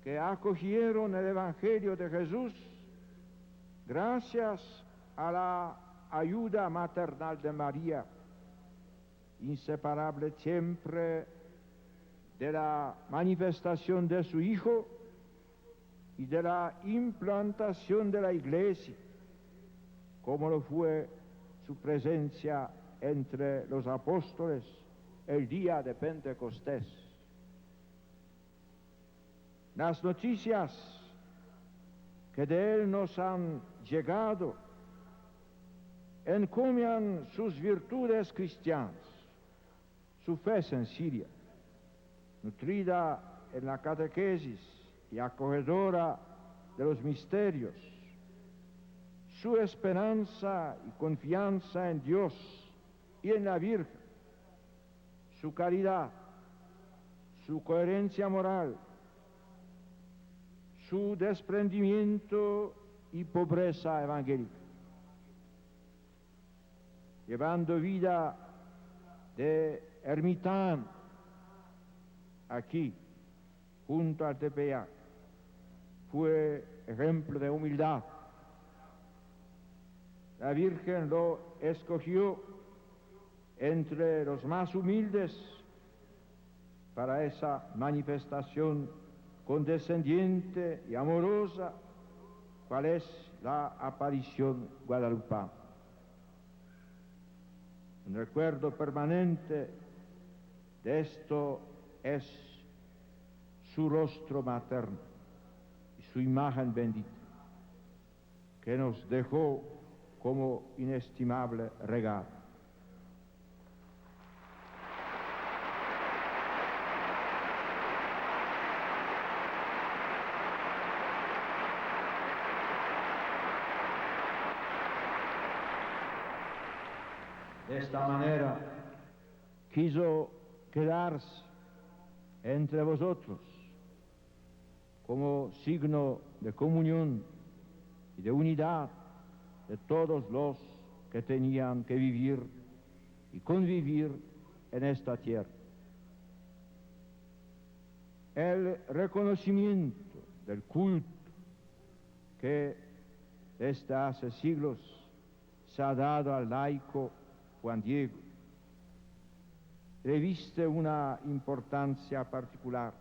que acogieron el Evangelio de Jesús gracias a la ayuda maternal de María, inseparable siempre de la manifestación de su Hijo y de la implantación de la Iglesia, como lo fue su presencia entre los apóstoles el día de Pentecostés. Las noticias que de él nos han llegado encomian sus virtudes cristianas, su fe sencilla, nutrida en la catequesis y acogedora de los misterios, su esperanza y confianza en Dios y en la Virgen, su caridad, su coherencia moral, su desprendimiento y pobreza evangélica, llevando vida de ermitaño aquí, junto al Tepeyac. Fue ejemplo de humildad. La Virgen lo escogió entre los más humildes para esa manifestación condescendiente y amorosa, cual es la aparición guadalupana. Un recuerdo permanente de esto es su rostro materno y su imagen bendita, que nos dejó como inestimable regalo. De esta manera quiso quedarse entre vosotros como signo de comunión y de unidad de todos los que tenían que vivir y convivir en esta tierra. El reconocimiento del culto que desde hace siglos se ha dado al laico Juan Diego reviste una importancia particular.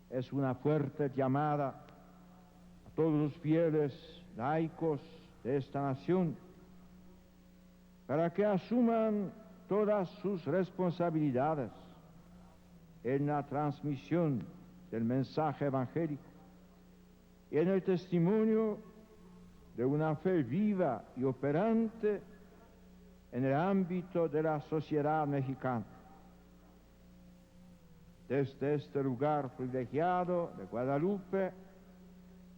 Es una fuerte llamada a todos los fieles laicos de esta nación para que asuman todas sus responsabilidades en la transmisión del mensaje evangélico y en el testimonio de una fe viva y operante en el ámbito de la sociedad mexicana. Desde este lugar privilegiado de Guadalupe,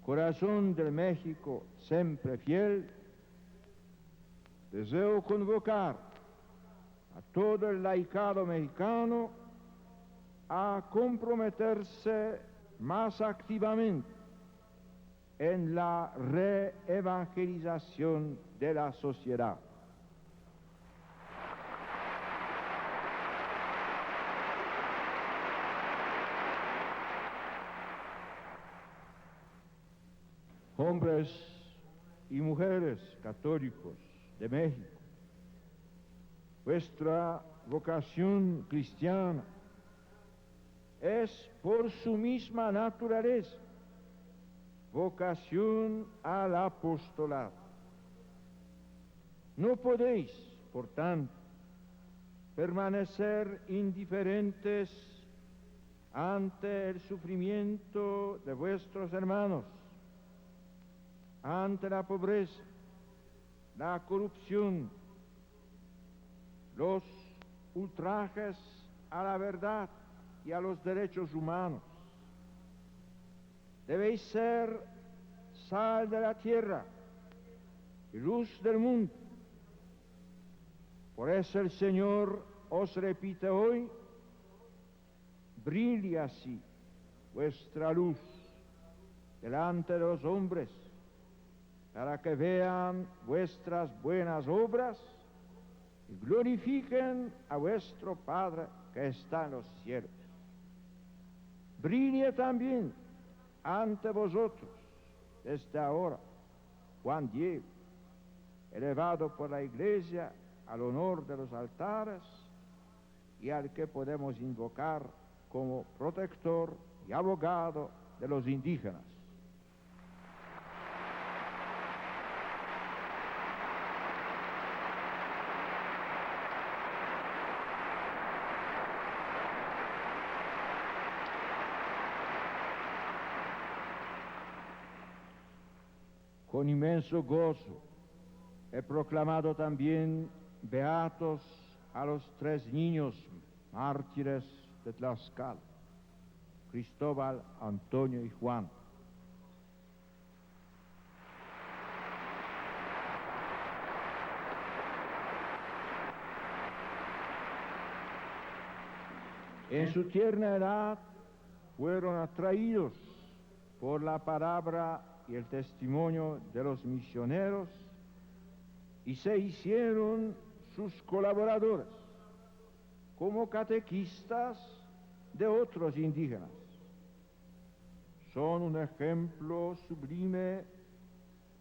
corazón del México siempre fiel, deseo convocar a todo el laicado mexicano a comprometerse más activamente en la reevangelización de la sociedad. Hombres y mujeres católicos de México, vuestra vocación cristiana es por su misma naturaleza vocación al apostolado. No podéis, por tanto, permanecer indiferentes ante el sufrimiento de vuestros hermanos, ante la pobreza, la corrupción, los ultrajes a la verdad y a los derechos humanos. Debéis ser sal de la tierra y luz del mundo. Por eso el Señor os repite hoy: brille así vuestra luz delante de los hombres, para que vean vuestras buenas obras y glorifiquen a vuestro Padre que está en los cielos. Brille también ante vosotros desde ahora Juan Diego, elevado por la Iglesia al honor de los altares y al que podemos invocar como protector y abogado de los indígenas. Con inmenso gozo he proclamado también beatos a los 3 niños mártires de Tlaxcala, Cristóbal, Antonio y Juan. En su tierna edad fueron atraídos por la palabra y el testimonio de los misioneros y se hicieron sus colaboradores como catequistas de otros indígenas. Son un ejemplo sublime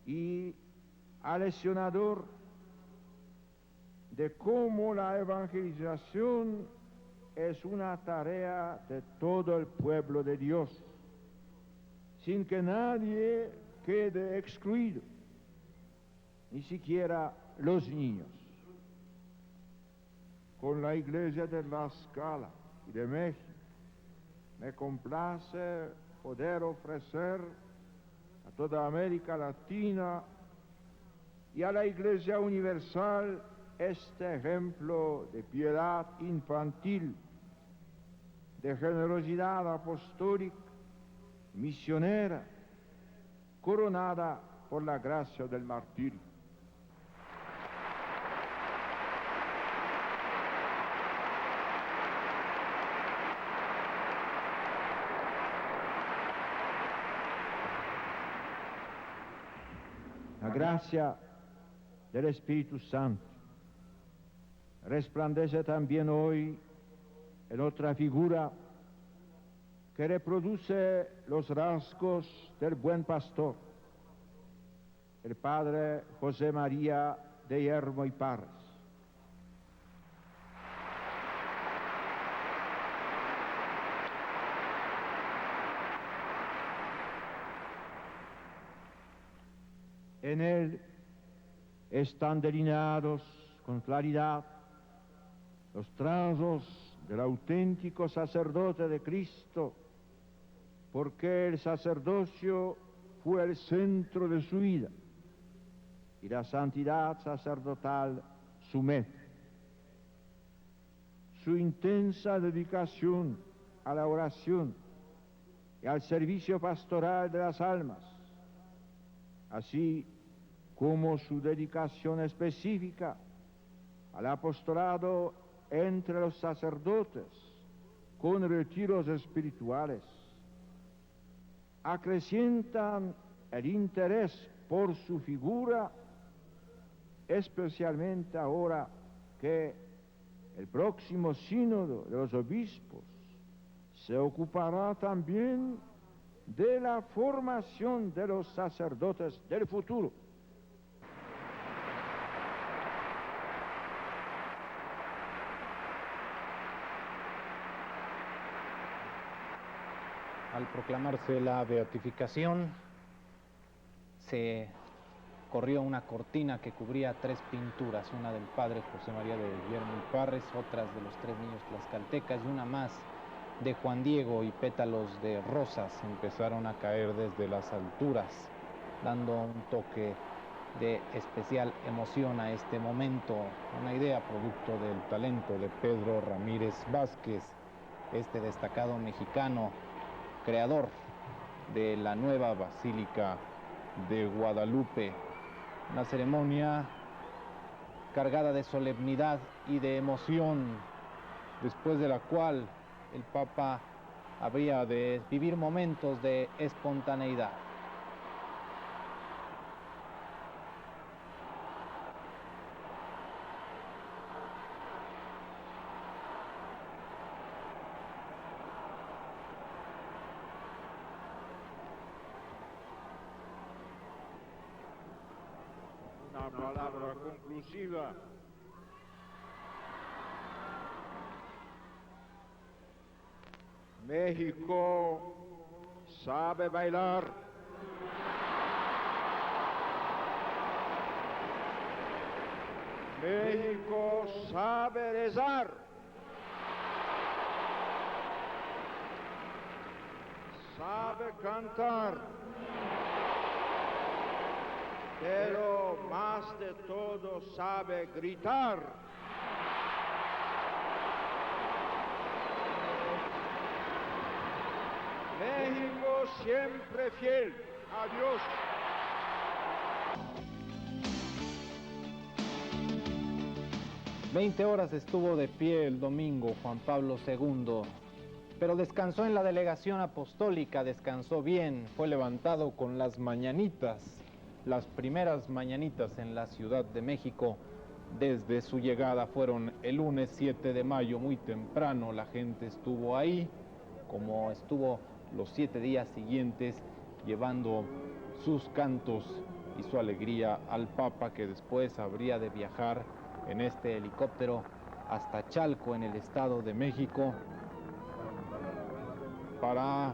y aleccionador de cómo la evangelización es una tarea de todo el pueblo de Dios, sin que nadie quede excluido, ni siquiera los niños. Con la Iglesia de Tlaxcala y de México me complace poder ofrecer a toda América Latina y a la Iglesia Universal este ejemplo de piedad infantil, de generosidad apostólica, misionera, coronada por la gracia del martirio. La gracia del Espíritu Santo resplandece también hoy en otra figura que reproduce los rasgos del buen pastor, el padre José María de Yermo y Parras. En él están delineados con claridad los trazos del auténtico sacerdote de Cristo, porque el sacerdocio fue el centro de su vida y la santidad sacerdotal su meta. Su intensa dedicación a la oración y al servicio pastoral de las almas, así como su dedicación específica al apostolado entre los sacerdotes con retiros espirituales, acrecientan el interés por su figura, especialmente ahora que el próximo sínodo de los obispos se ocupará también de la formación de los sacerdotes del futuro. Al proclamarse la beatificación, se corrió una cortina que cubría 3 pinturas, una del padre José María de Yermo y Parras, otras de los 3 niños tlaxcaltecas y una más de Juan Diego, y pétalos de rosas empezaron a caer desde las alturas, dando un toque de especial emoción a este momento, una idea producto del talento de Pedro Ramírez Vázquez, este destacado mexicano, creador de la nueva Basílica de Guadalupe. Una ceremonia cargada de solemnidad y de emoción, después de la cual el Papa habría de vivir momentos de espontaneidad. Una palabra conclusiva. México sabe bailar. México sabe rezar. Sabe cantar. Pero más de todo sabe gritar. México siempre fiel a Dios. 20 horas estuvo de pie el domingo Juan Pablo II, pero descansó en la delegación apostólica, descansó bien, fue levantado con las mañanitas, las primeras mañanitas en la Ciudad de México. Desde su llegada fueron el lunes 7 de mayo, muy temprano la gente estuvo ahí, como estuvo los 7 días siguientes, llevando sus cantos y su alegría al Papa, que después habría de viajar en este helicóptero hasta Chalco, en el Estado de México, para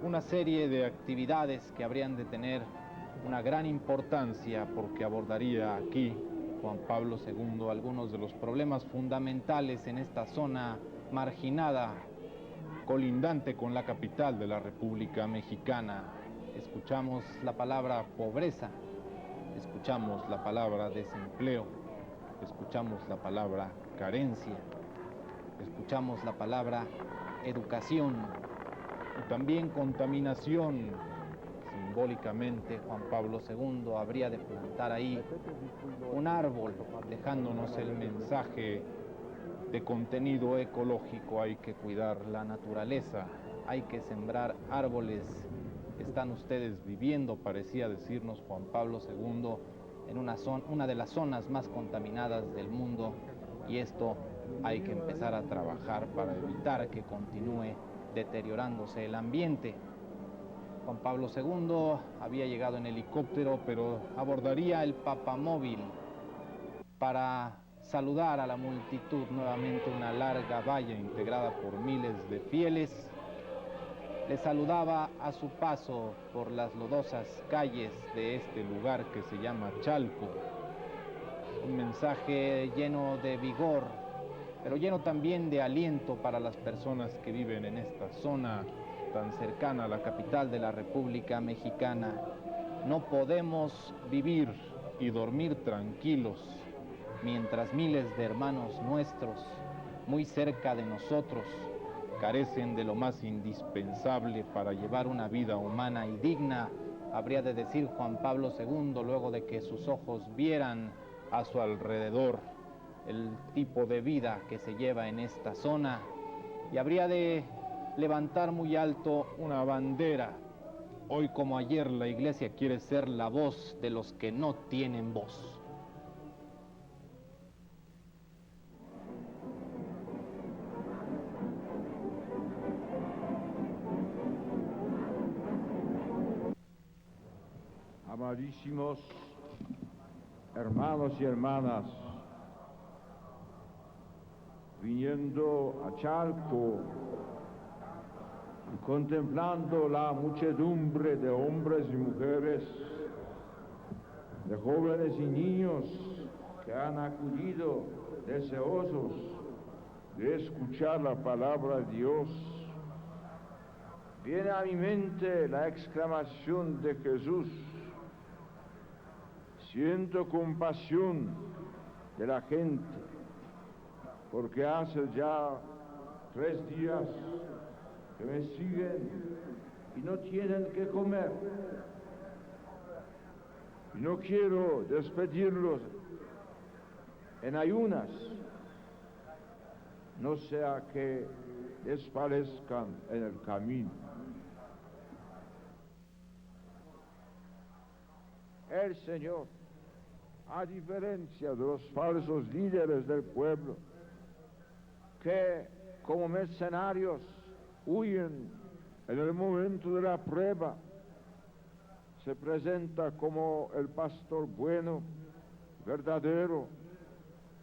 una serie de actividades que habrían de tener una gran importancia, porque abordaría aquí Juan Pablo II algunos de los problemas fundamentales en esta zona marginada, colindante con la capital de la República Mexicana. Escuchamos la palabra pobreza, escuchamos la palabra desempleo, escuchamos la palabra carencia, escuchamos la palabra educación y también contaminación. Simbólicamente, Juan Pablo II habría de plantar ahí un árbol, dejándonos el mensaje de contenido ecológico. Hay que cuidar la naturaleza, hay que sembrar árboles. Están ustedes viviendo, parecía decirnos Juan Pablo II, en una de las zonas más contaminadas del mundo, y esto hay que empezar a trabajar para evitar que continúe deteriorándose el ambiente. Juan Pablo II había llegado en helicóptero, pero abordaría el papamóvil para saludar a la multitud. Nuevamente una larga valla integrada por miles de fieles le saludaba a su paso por las lodosas calles de este lugar que se llama Chalco. Un mensaje lleno de vigor, pero lleno también de aliento para las personas que viven en esta zona tan cercana a la capital de la República Mexicana. No podemos vivir y dormir tranquilos mientras miles de hermanos nuestros, muy cerca de nosotros, carecen de lo más indispensable para llevar una vida humana y digna, habría de decir Juan Pablo II, luego de que sus ojos vieran a su alrededor el tipo de vida que se lleva en esta zona, y habría de levantar muy alto una bandera. Hoy como ayer la Iglesia quiere ser la voz de los que no tienen voz. Amadísimos hermanos y hermanas, viniendo a Chalco y contemplando la muchedumbre de hombres y mujeres, de jóvenes y niños que han acudido deseosos de escuchar la palabra de Dios, viene a mi mente la exclamación de Jesús: siento compasión de la gente, porque hace ya 3 días que me siguen y no tienen que comer. Y no quiero despedirlos en ayunas, no sea que desfallezcan en el camino. El Señor, a diferencia de los falsos líderes del pueblo, que como mercenarios huyen en el momento de la prueba, se presenta como el pastor bueno, verdadero,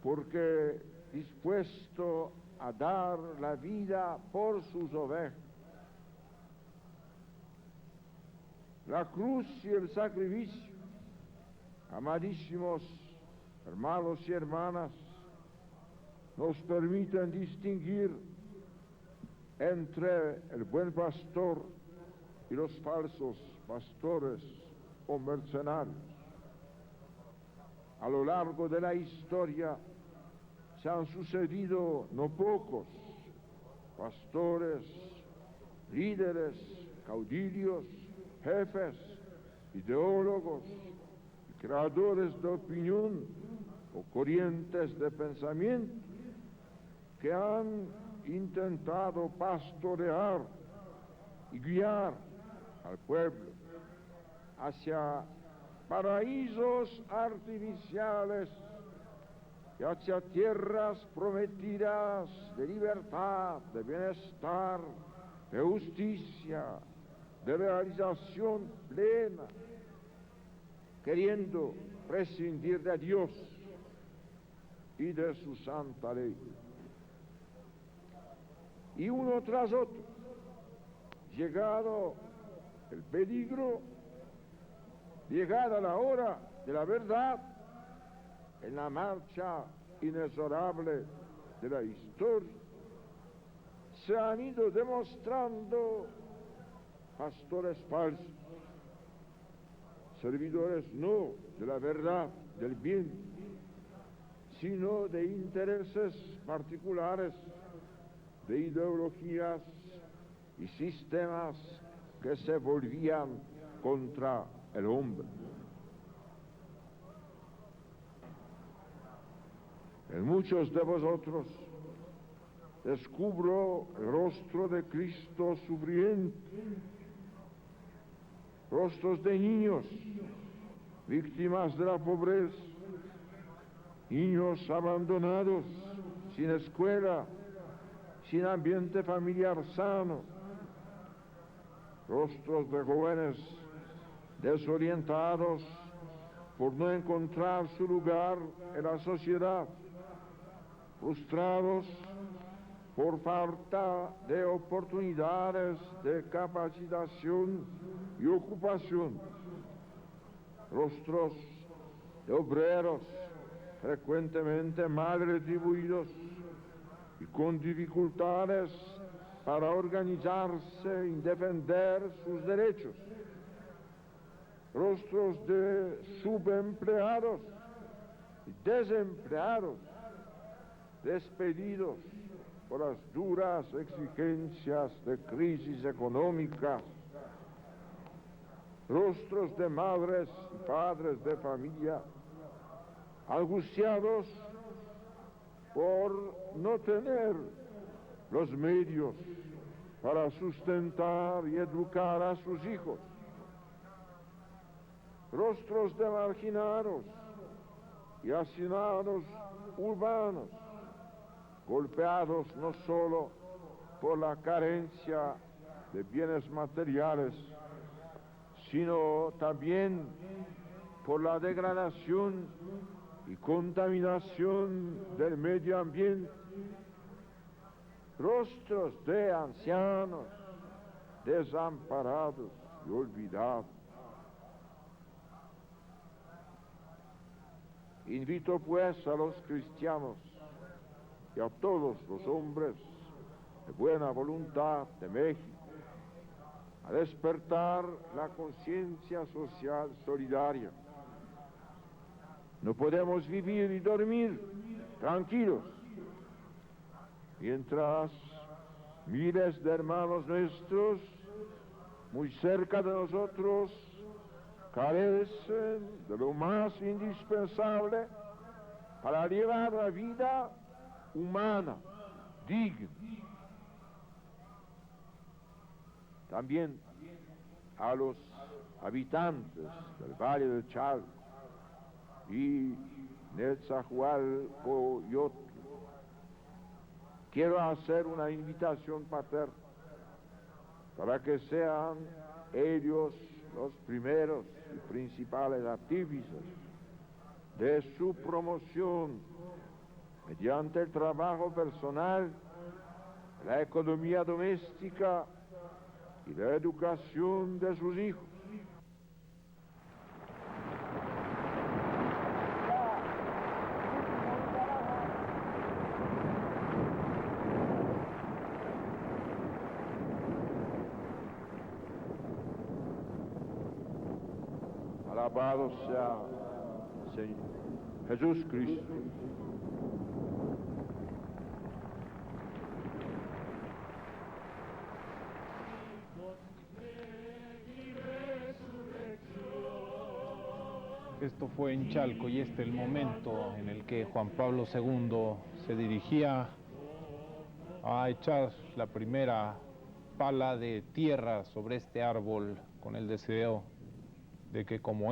porque dispuesto a dar la vida por sus ovejas. La cruz y el sacrificio, amadísimos hermanos y hermanas, nos permiten distinguir entre el buen pastor y los falsos pastores o mercenarios. A lo largo de la historia se han sucedido no pocos pastores, líderes, caudillos, jefes, ideólogos, creadores de opinión, o corrientes de pensamiento que han intentado pastorear y guiar al pueblo hacia paraísos artificiales y hacia tierras prometidas de libertad, de bienestar, de justicia, de realización plena, queriendo prescindir de Dios y de su santa ley. Y uno tras otro, llegado el peligro, llegada la hora de la verdad, en la marcha inexorable de la historia, se han ido demostrando pastores falsos, servidores no de la verdad, del bien, sino de intereses particulares, de ideologías y sistemas que se volvían contra el hombre. En muchos de vosotros descubro el rostro de Cristo sufriente, rostros de niños, víctimas de la pobreza, niños abandonados, sin escuela, sin ambiente familiar sano, rostros de jóvenes desorientados por no encontrar su lugar en la sociedad, frustrados por falta de oportunidades de capacitación y ocupación, rostros de obreros frecuentemente mal retribuidos y con dificultades para organizarse y defender sus derechos, rostros de subempleados y desempleados, despedidos por las duras exigencias de crisis económica, rostros de madres y padres de familia angustiados por no tener los medios para sustentar y educar a sus hijos, rostros de marginados y hacinados urbanos, golpeados no solo por la carencia de bienes materiales, sino también por la degradación y contaminación del medio ambiente, rostros de ancianos desamparados y olvidados. Invito pues a los cristianos y a todos los hombres de buena voluntad de México a despertar la conciencia social solidaria. No podemos vivir y dormir tranquilos mientras miles de hermanos nuestros muy cerca de nosotros carecen de lo más indispensable para llevar la vida humana, digna. También a los habitantes del Valle del Chalco y Netzahualcoyotl quiero hacer una invitación paterna para que sean ellos los primeros y principales artífices de su promoción mediante el trabajo personal, la economía doméstica y la educación de sus hijos. Alabado sea Señor Jesús Cristo. Esto fue en Chalco y el momento en el que Juan Pablo II se dirigía a echar la primera pala de tierra sobre este árbol con el deseo de que como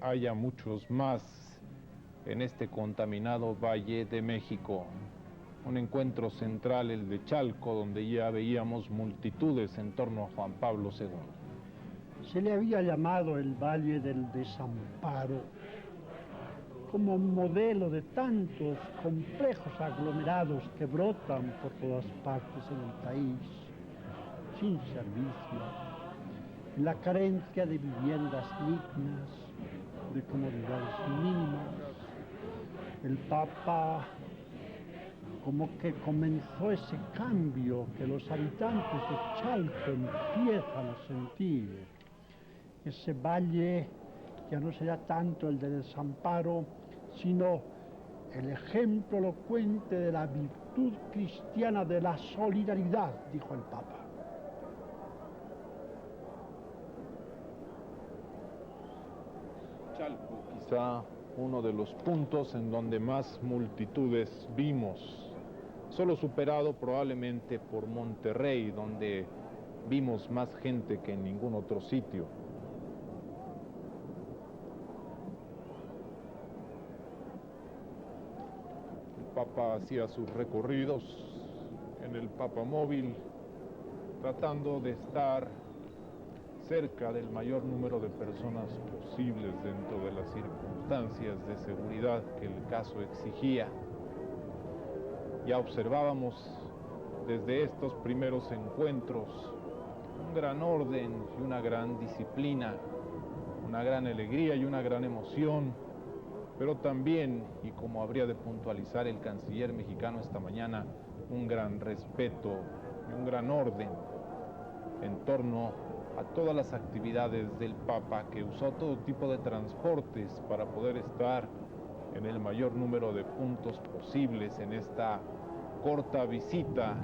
haya muchos más en este contaminado Valle de México. Un encuentro central, el de Chalco, donde ya veíamos multitudes en torno a Juan Pablo II. Se le había llamado el Valle del Desamparo, como modelo de tantos complejos aglomerados que brotan por todas partes en el país, sin servicio, en la carencia de viviendas dignas, de comodidades mínimas. El Papa como que comenzó ese cambio que los habitantes de Chalco empiezan a sentir. Ese valle ya no será tanto el de desamparo, sino el ejemplo elocuente de la virtud cristiana de la solidaridad, dijo el Papa. Chalco, quizá uno de los puntos en donde más multitudes vimos, solo superado probablemente por Monterrey, donde vimos más gente que en ningún otro sitio. El Papa hacía sus recorridos en el Papamóvil, tratando de estar cerca del mayor número de personas posibles dentro de las circunstancias de seguridad que el caso exigía. Ya observábamos desde estos primeros encuentros un gran orden y una gran disciplina, una gran alegría y una gran emoción, pero también, y como habría de puntualizar el canciller mexicano esta mañana, un gran respeto y un gran orden en torno a todas las actividades del Papa, que usó todo tipo de transportes para poder estar en el mayor número de puntos posibles en esta corta visita.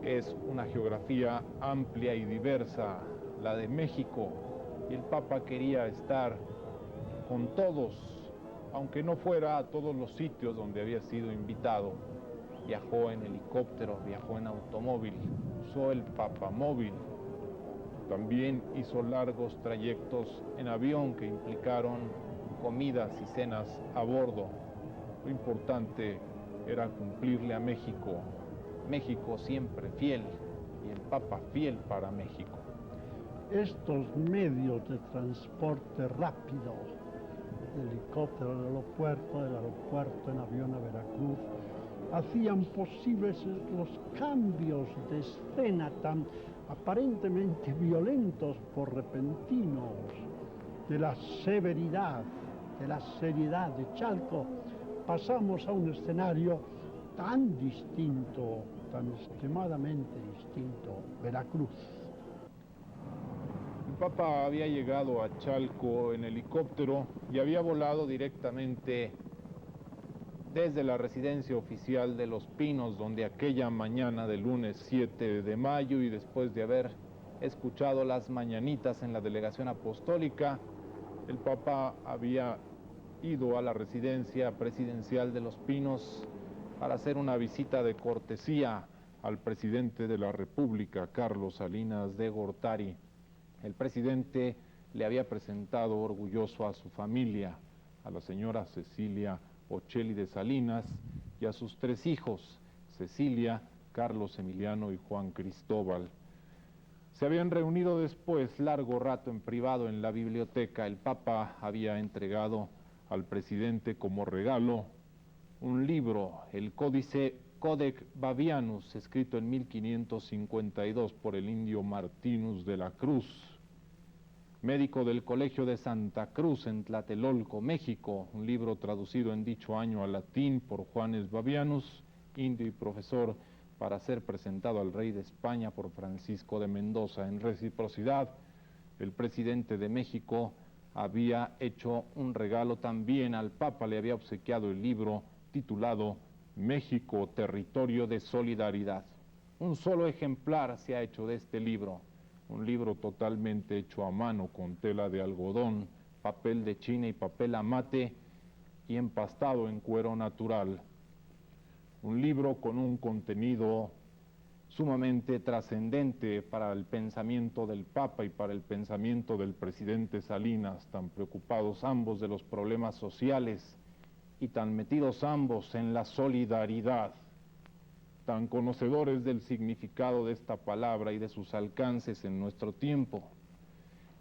Es una geografía amplia y diversa, la de México, y el Papa quería estar con todos, aunque no fuera a todos los sitios donde había sido invitado. Viajó en helicóptero, viajó en automóvil, usó el Papamóvil. También hizo largos trayectos en avión que implicaron comidas y cenas a bordo. Lo importante era cumplirle a México. México siempre fiel y el Papa fiel para México. Estos medios de transporte rápido, el helicóptero del aeropuerto en avión a Veracruz, hacían posibles los cambios de escena tan aparentemente violentos por repentinos, de la severidad, de la seriedad de Chalco, pasamos a un escenario tan distinto, tan extremadamente distinto, Veracruz. El Papa había llegado a Chalco en helicóptero y había volado directamente desde la residencia oficial de Los Pinos, donde aquella mañana del lunes 7 de mayo, y después de haber escuchado las mañanitas en la delegación apostólica, el Papa había ido a la residencia presidencial de Los Pinos para hacer una visita de cortesía al presidente de la República, Carlos Salinas de Gortari. El presidente le había presentado orgulloso a su familia, a la señora Cecilia Ochelli de Salinas y a sus 3 hijos, Cecilia, Carlos Emiliano y Juan Cristóbal. Se habían reunido después largo rato en privado en la biblioteca. El Papa había entregado al presidente como regalo un libro, el Códice Codex Bavianus, escrito en 1552 por el indio Martinus de la Cruz, médico del Colegio de Santa Cruz en Tlatelolco, México, un libro traducido en dicho año al latín por Juanes Bavianus, indio y profesor, para ser presentado al rey de España por Francisco de Mendoza. En reciprocidad, el presidente de México había hecho un regalo también al Papa, le había obsequiado el libro titulado México, Territorio de Solidaridad. Un solo ejemplar se ha hecho de este libro, un libro totalmente hecho a mano con tela de algodón, papel de China y papel amate y empastado en cuero natural. Un libro con un contenido sumamente trascendente para el pensamiento del Papa y para el pensamiento del presidente Salinas, tan preocupados ambos de los problemas sociales y tan metidos ambos en la solidaridad, tan conocedores del significado de esta palabra y de sus alcances en nuestro tiempo.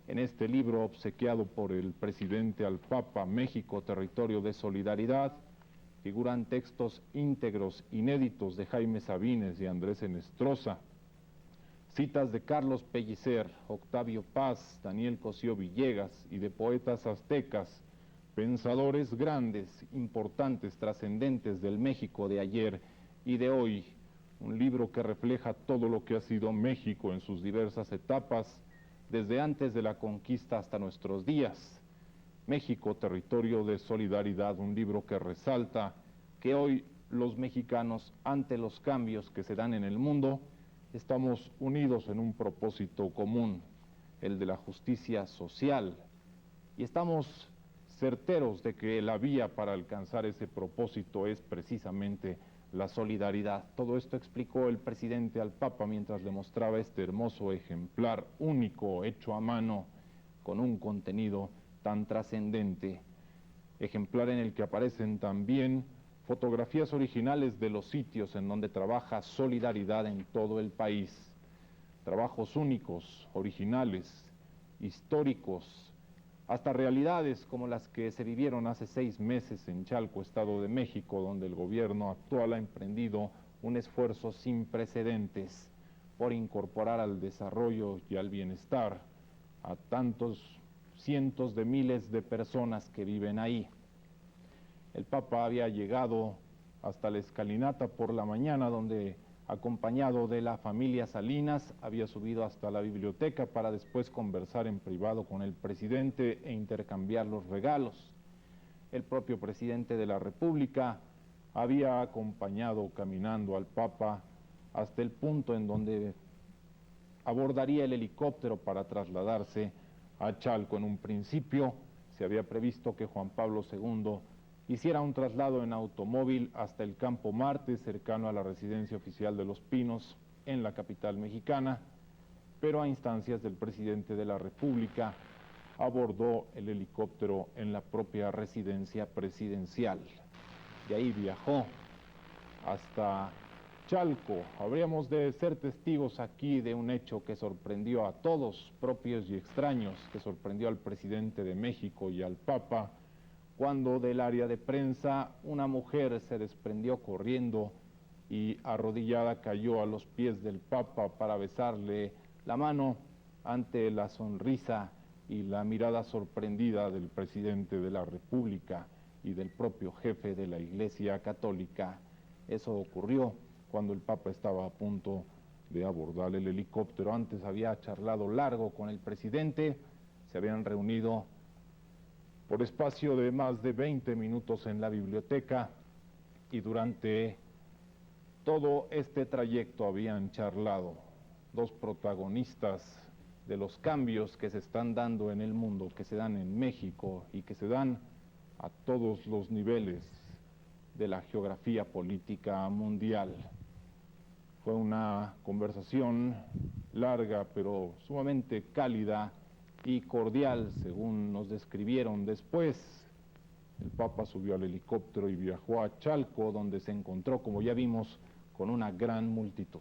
En este libro obsequiado por el presidente al Papa, México, Territorio de Solidaridad, figuran textos íntegros, inéditos de Jaime Sabines y Andrés Enestrosa, citas de Carlos Pellicer, Octavio Paz, Daniel Cosío Villegas y de poetas aztecas, pensadores grandes, importantes, trascendentes del México de ayer y de hoy. Un libro que refleja todo lo que ha sido México en sus diversas etapas, desde antes de la conquista hasta nuestros días. México, Territorio de Solidaridad, un libro que resalta que hoy los mexicanos, ante los cambios que se dan en el mundo, estamos unidos en un propósito común, el de la justicia social, y estamos certeros de que la vía para alcanzar ese propósito es precisamente la solidaridad. Todo esto explicó el presidente al Papa mientras le mostraba este hermoso ejemplar único, hecho a mano, con un contenido tan trascendente, ejemplar en el que aparecen también fotografías originales de los sitios en donde trabaja Solidaridad en todo el país, trabajos únicos, originales, históricos, hasta realidades como las que se vivieron hace 6 meses en Chalco, Estado de México, donde el gobierno actual ha emprendido un esfuerzo sin precedentes por incorporar al desarrollo y al bienestar a tantos cientos de miles de personas que viven ahí. El Papa había llegado hasta la escalinata por la mañana, donde, acompañado de la familia Salinas, había subido hasta la biblioteca para después conversar en privado con el presidente e intercambiar los regalos. El propio presidente de la República había acompañado caminando al Papa hasta el punto en donde abordaría el helicóptero para trasladarse a Chalco. En un principio se había previsto que Juan Pablo II hiciera un traslado en automóvil hasta el Campo Marte, cercano a la residencia oficial de Los Pinos, en la capital mexicana, pero a instancias del presidente de la República abordó el helicóptero en la propia residencia presidencial. De ahí viajó hasta Chalco. Habríamos de ser testigos aquí de un hecho que sorprendió a todos, propios y extraños, que sorprendió al presidente de México y al Papa, cuando del área de prensa una mujer se desprendió corriendo y arrodillada cayó a los pies del Papa para besarle la mano ante la sonrisa y la mirada sorprendida del presidente de la República y del propio jefe de la Iglesia Católica. Eso ocurrió cuando el Papa estaba a punto de abordar el helicóptero. Antes había charlado largo con el presidente, se habían reunido por espacio de más de 20 minutos en la biblioteca y durante todo este trayecto habían charlado dos protagonistas de los cambios que se están dando en el mundo, que se dan en México y que se dan a todos los niveles de la geografía política mundial. Fue una conversación larga pero sumamente cálida y cordial, según nos describieron después. El Papa subió al helicóptero y viajó a Chalco, donde se encontró, como ya vimos, con una gran multitud.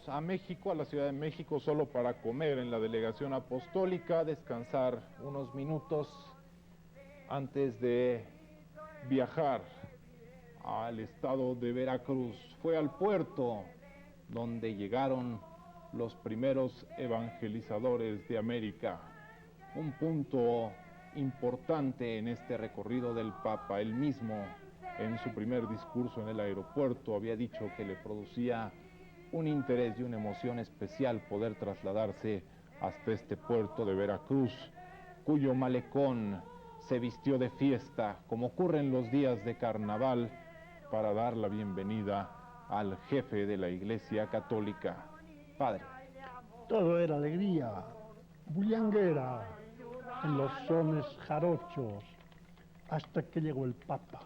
A México, a la Ciudad de México, solo para comer en la delegación apostólica, descansar unos minutos antes de viajar al estado de Veracruz. Fue al puerto donde llegaron los primeros evangelizadores de América, un punto importante en este recorrido del Papa. Él mismo en su primer discurso en el aeropuerto había dicho que le producía un interés y una emoción especial poder trasladarse hasta este puerto de Veracruz, cuyo malecón se vistió de fiesta, como ocurre en los días de carnaval, para dar la bienvenida al jefe de la Iglesia Católica. Padre. Todo era alegría, bullanguera, en los sones jarochos, hasta que llegó el Papa,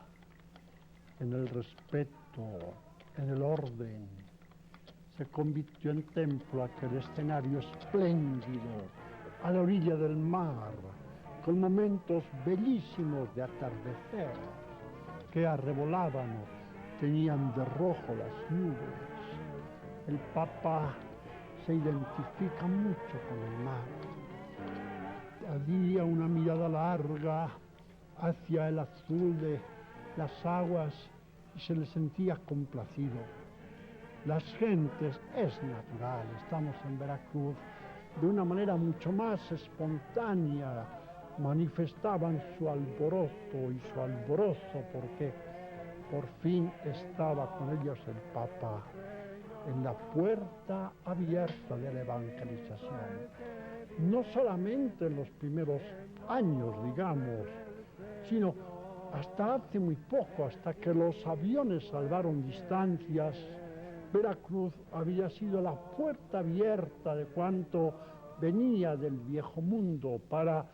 en el respeto, en el orden. Se convirtió en templo aquel escenario espléndido, a la orilla del mar, con momentos bellísimos de atardecer, que arrebolaban o teñían de rojo las nubes. El Papa se identifica mucho con el mar. Había una mirada larga hacia el azul de las aguas y se le sentía complacido. Las gentes, es natural, estamos en Veracruz, de una manera mucho más espontánea, manifestaban su alboroto y su alborozo porque por fin estaba con ellos el Papa en la puerta abierta de la evangelización. No solamente en los primeros años, digamos, sino hasta hace muy poco, hasta que los aviones salvaron distancias, Veracruz había sido la puerta abierta de cuanto venía del viejo mundo para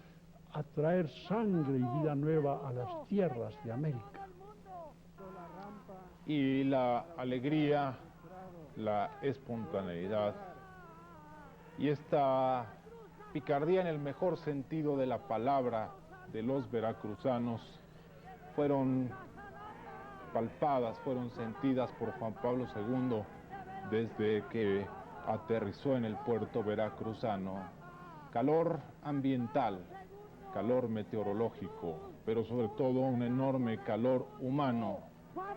atraer sangre y vida nueva a las tierras de América. Y la alegría, la espontaneidad y esta picardía en el mejor sentido de la palabra de los veracruzanos fueron palpadas, fueron sentidas por Juan Pablo II desde que aterrizó en el puerto veracruzano. Calor ambiental, calor meteorológico, pero sobre todo un enorme calor humano.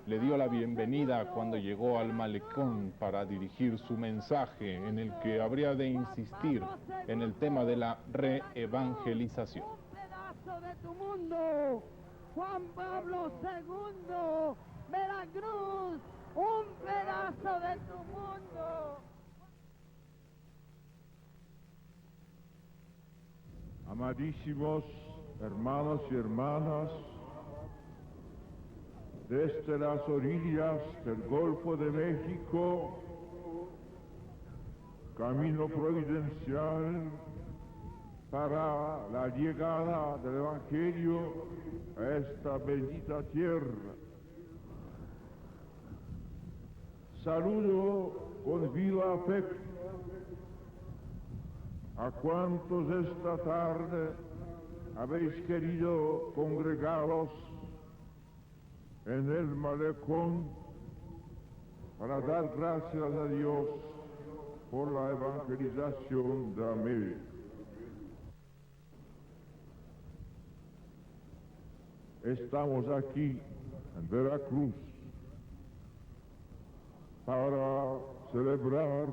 Le dio la bienvenida cuando llegó al malecón para dirigir su mensaje en el que habría de insistir en el tema de la reevangelización. De tu mundo, Juan Pablo II, Veracruz, un pedazo de tu mundo. Amadísimos hermanos y hermanas, desde las orillas del Golfo de México, camino providencial para la llegada del Evangelio a esta bendita tierra. Saludo con vivo afecto a cuantos esta tarde habéis querido congregaros en el malecón para dar gracias a Dios por la evangelización de América. Estamos aquí en Veracruz para celebrar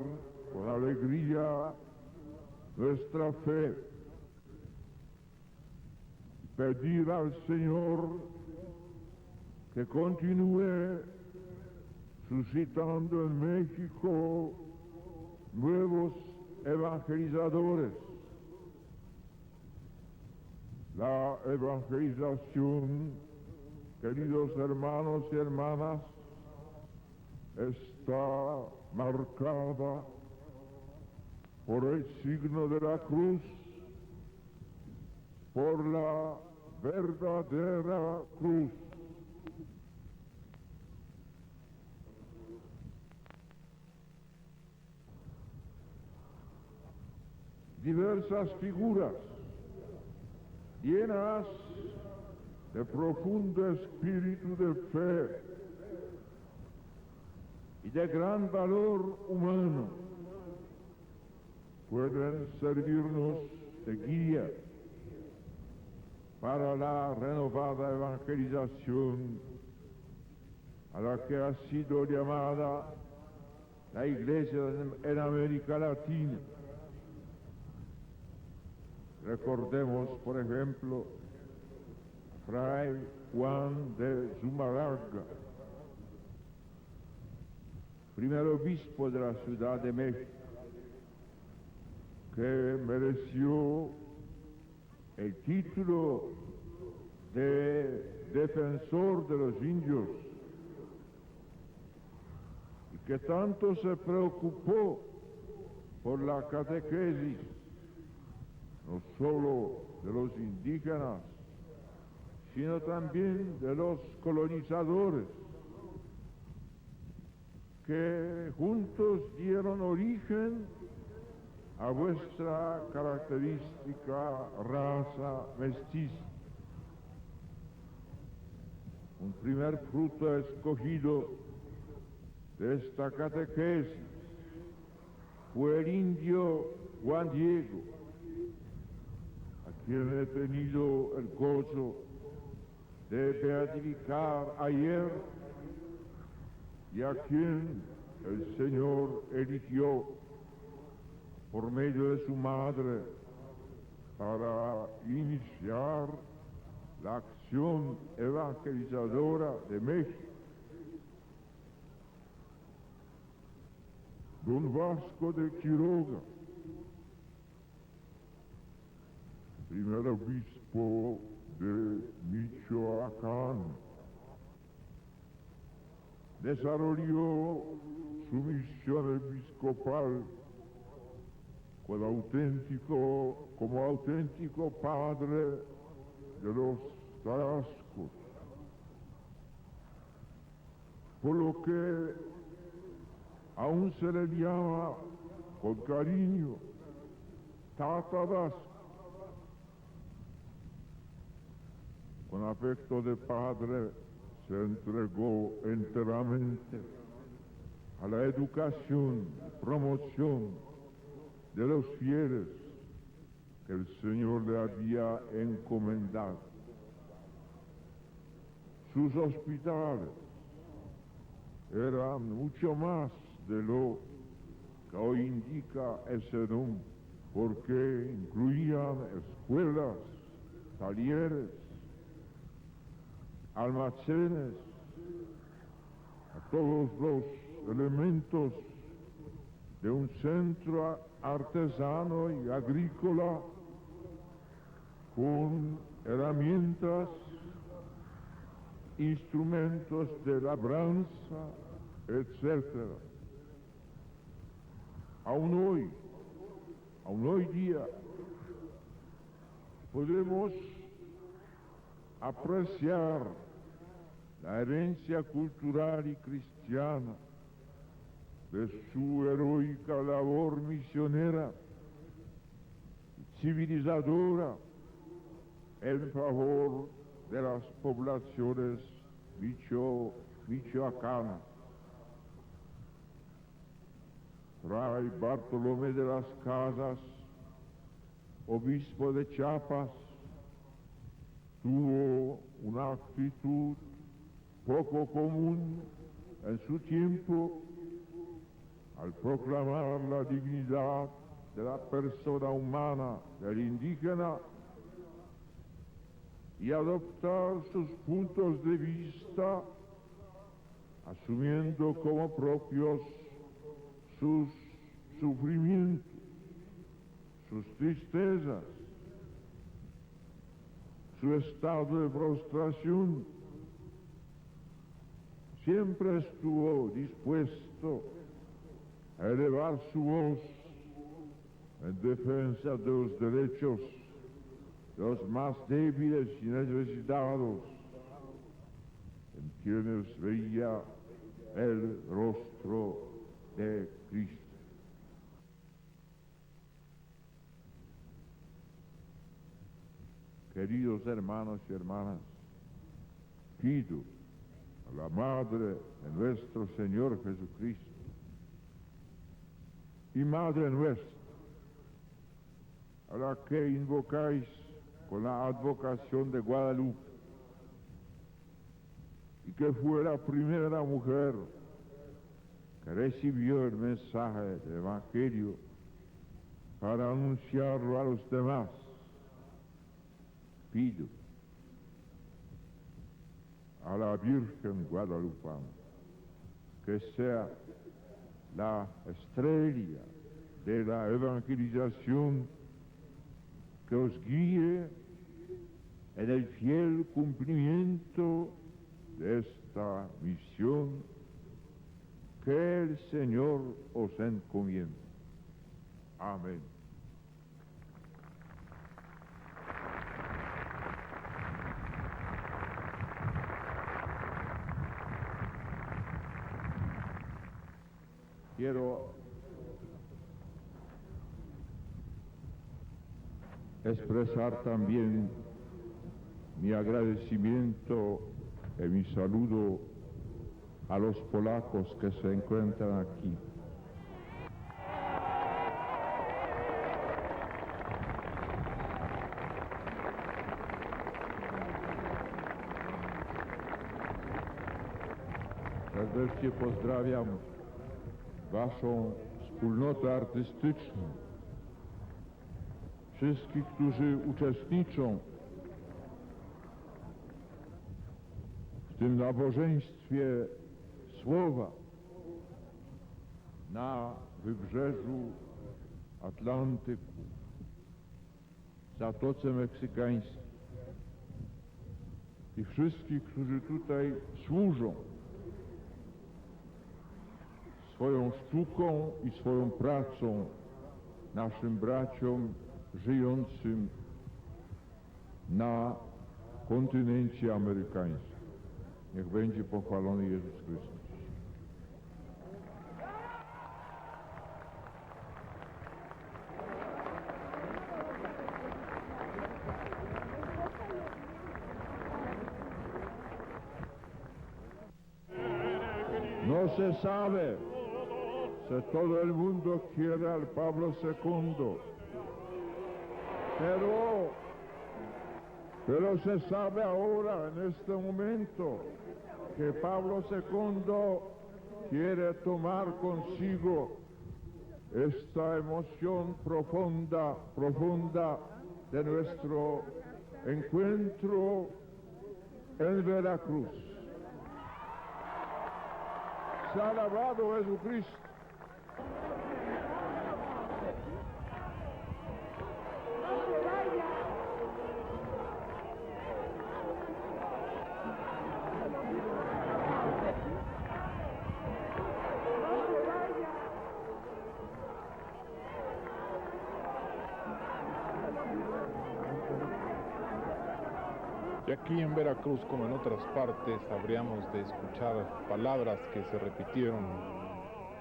con alegría nuestra fe, pedir al Señor que continúe suscitando en México nuevos evangelizadores. La evangelización, queridos hermanos y hermanas, está marcada por el signo de la cruz, por la verdadera cruz. Diversas figuras llenas de profundo espíritu de fe y de gran valor humano pueden servirnos de guía para la renovada evangelización a la que ha sido llamada la Iglesia en América Latina. Recordemos, por ejemplo, Fray Juan de Zumarraga, primer obispo de la Ciudad de México, que mereció el título de defensor de los indios y que tanto se preocupó por la catequesis, no solo de los indígenas, sino también de los colonizadores, que juntos dieron origen a vuestra característica raza mestiza. Un primer fruto escogido de esta catequesis fue el indio Juan Diego, a quien he tenido el gozo de beatificar ayer y a quien el Señor eligió por medio de su madre para iniciar la acción evangelizadora de México. Don Vasco de Quiroga, primer obispo de Michoacán, desarrolló su misión episcopal como auténtico padre de los tarascos, por lo que aún se le llama con cariño Tatarasco. Con afecto de padre se entregó enteramente a la educación y promoción de los fieles que el Señor le había encomendado. Sus hospitales eran mucho más de lo que hoy indica ese nombre, porque incluían escuelas, talleres, almacenes, a todos los elementos de un centro artesano y agrícola con herramientas, instrumentos de labranza, etc. Aún hoy día, podemos apreciar la herencia cultural y cristiana de su heroica labor misionera y civilizadora en favor de las poblaciones michoacanas. Fray Bartolomé de las Casas, obispo de Chiapas, tuvo una actitud poco común en su tiempo al proclamar la dignidad de la persona humana del indígena y adoptar sus puntos de vista, asumiendo como propios sus sufrimientos, sus tristezas, su estado de frustración. Siempre estuvo dispuesto a elevar su voz en defensa de los derechos de los más débiles y necesitados, en quienes veía el rostro de Cristo. Queridos hermanos y hermanas, pido a la Madre de nuestro Señor Jesucristo y Madre nuestra, a la que invocáis con la advocación de Guadalupe, y que fue la primera mujer que recibió el mensaje del Evangelio para anunciarlo a los demás, pido a la Virgen Guadalupana, que sea la estrella de la evangelización que os guíe en el fiel cumplimiento de esta misión que el Señor os encomienda. Amén. Quiero expresar también mi agradecimiento y mi saludo a los polacos que se encuentran aquí. Serdecznie pozdrawiam waszą wspólnotę artystyczną, wszystkich, którzy uczestniczą w tym nabożeństwie słowa na wybrzeżu Atlantyku, w Zatoce Meksykańskiej i wszystkich, którzy tutaj służą swoją sztuką i swoją pracą naszym braciom żyjącym na kontynencie amerykańskim. Niech będzie pochwalony Jezus Chrystus. No se sabe si todo el mundo quiere al Pablo II, pero se sabe ahora, en este momento, que Pablo II quiere tomar consigo esta emoción profunda de nuestro encuentro en Veracruz. Se ha alabado Jesucristo. Y aquí en Veracruz, como en otras partes, habríamos de escuchar palabras que se repitieron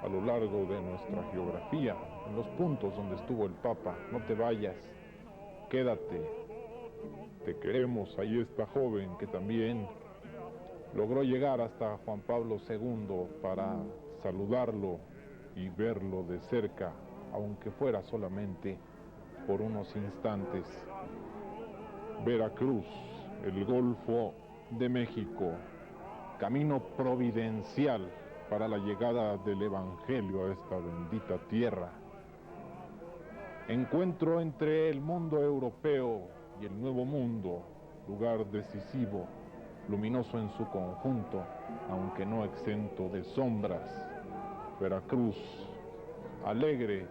a lo largo de nuestra geografía, en los puntos donde estuvo el Papa. No te vayas, quédate, te queremos. Ahí está joven que también logró llegar hasta Juan Pablo II para saludarlo y verlo de cerca, aunque fuera solamente por unos instantes. Veracruz, el Golfo de México, camino providencial para la llegada del Evangelio a esta bendita tierra. Encuentro entre el mundo europeo y el Nuevo Mundo, lugar decisivo, luminoso en su conjunto, aunque no exento de sombras. Veracruz, alegre,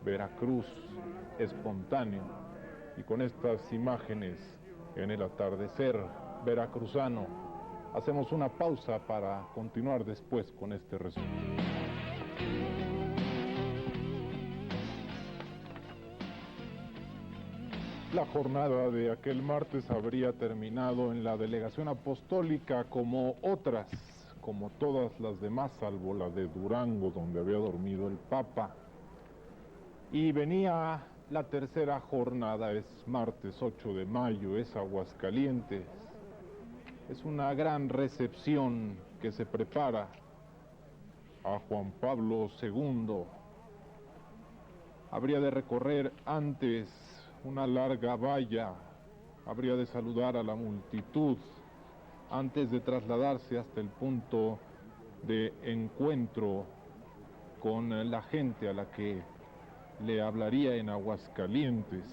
Veracruz, espontáneo, y con estas imágenes en el atardecer veracruzano, hacemos una pausa para continuar después con este resumen. La jornada de aquel martes habría terminado en la delegación apostólica como otras, como todas las demás, salvo la de Durango, donde había dormido el Papa. Y venía la tercera jornada, es martes 8 de mayo, es Aguascalientes. Es una gran recepción que se prepara a Juan Pablo II. Habría de recorrer antes una larga valla, habría de saludar a la multitud antes de trasladarse hasta el punto de encuentro con la gente a la que le hablaría en Aguascalientes.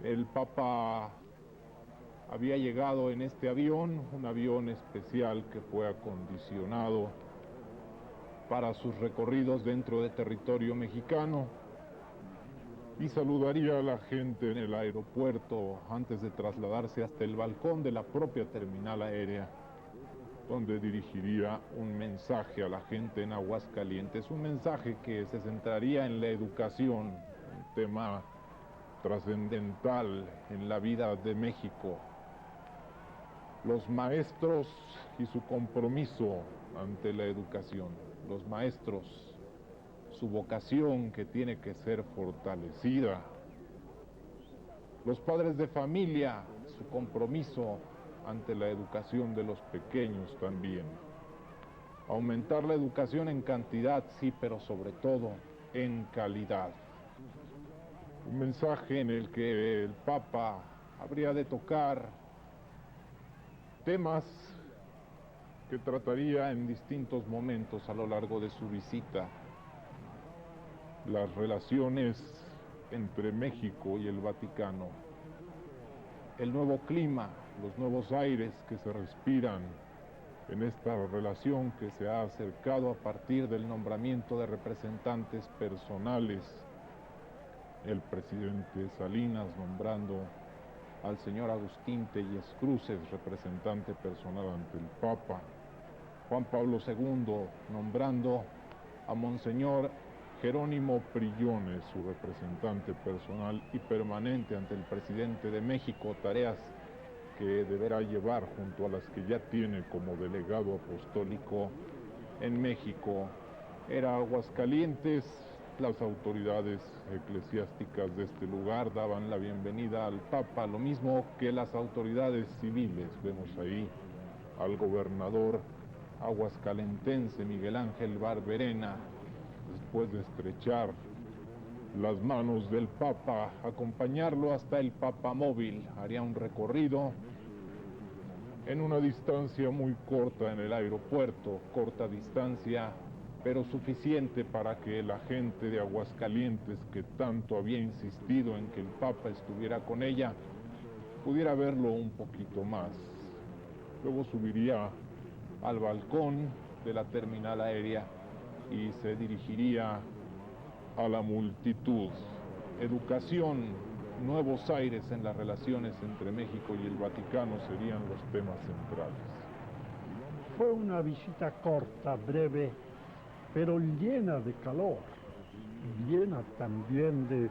El Papa había llegado en este avión, un avión especial que fue acondicionado para sus recorridos dentro de territorio mexicano, y saludaría a la gente en el aeropuerto antes de trasladarse hasta el balcón de la propia terminal aérea, donde dirigiría un mensaje a la gente en Aguascalientes, un mensaje que se centraría en la educación, un tema trascendental en la vida de México. Los maestros y su compromiso ante la educación, los maestros, su vocación que tiene que ser fortalecida, los padres de familia, su compromiso ante la educación de los pequeños también. Aumentar la educación en cantidad, sí, pero sobre todo en calidad. Un mensaje en el que el Papa habría de tocar temas que trataría en distintos momentos a lo largo de su visita. Las relaciones entre México y el Vaticano, el nuevo clima, los nuevos aires que se respiran en esta relación que se ha acercado a partir del nombramiento de representantes personales, el presidente Salinas nombrando al señor Agustín Telles Cruces, representante personal ante el Papa, Juan Pablo II nombrando a Monseñor Jerónimo Prillones, su representante personal y permanente ante el presidente de México, tareas que deberá llevar junto a las que ya tiene como delegado apostólico en México. Era Aguascalientes. Las autoridades eclesiásticas de este lugar daban la bienvenida al Papa, lo mismo que las autoridades civiles. Vemos ahí al gobernador aguascalentense Miguel Ángel Barberena, después de estrechar las manos del Papa, acompañarlo hasta el Papamóvil. Haría un recorrido en una distancia muy corta en el aeropuerto, corta distancia, pero suficiente para que la gente de Aguascalientes, que tanto había insistido en que el Papa estuviera con ella, pudiera verlo un poquito más. Luego subiría al balcón de la terminal aérea y se dirigiría a la multitud. Educación, nuevos aires en las relaciones entre México y el Vaticano serían los temas centrales. Fue una visita corta, breve, pero llena de calor, llena también de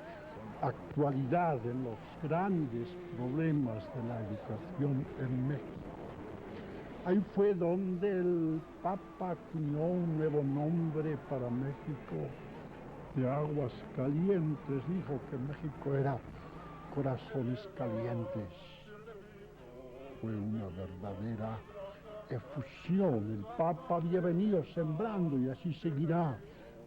actualidad en los grandes problemas de la educación en México. Ahí fue donde el Papa acuñó un nuevo nombre para México, de Aguascalientes. Dijo que México era corazones calientes. Fue una verdadera efusión. El Papa había venido sembrando y así seguirá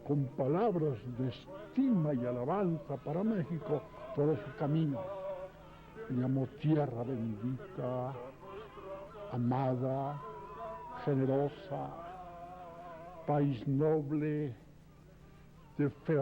con palabras de estima y alabanza para México todo su camino. Llamó tierra bendita, amada, generosa, país noble, de fe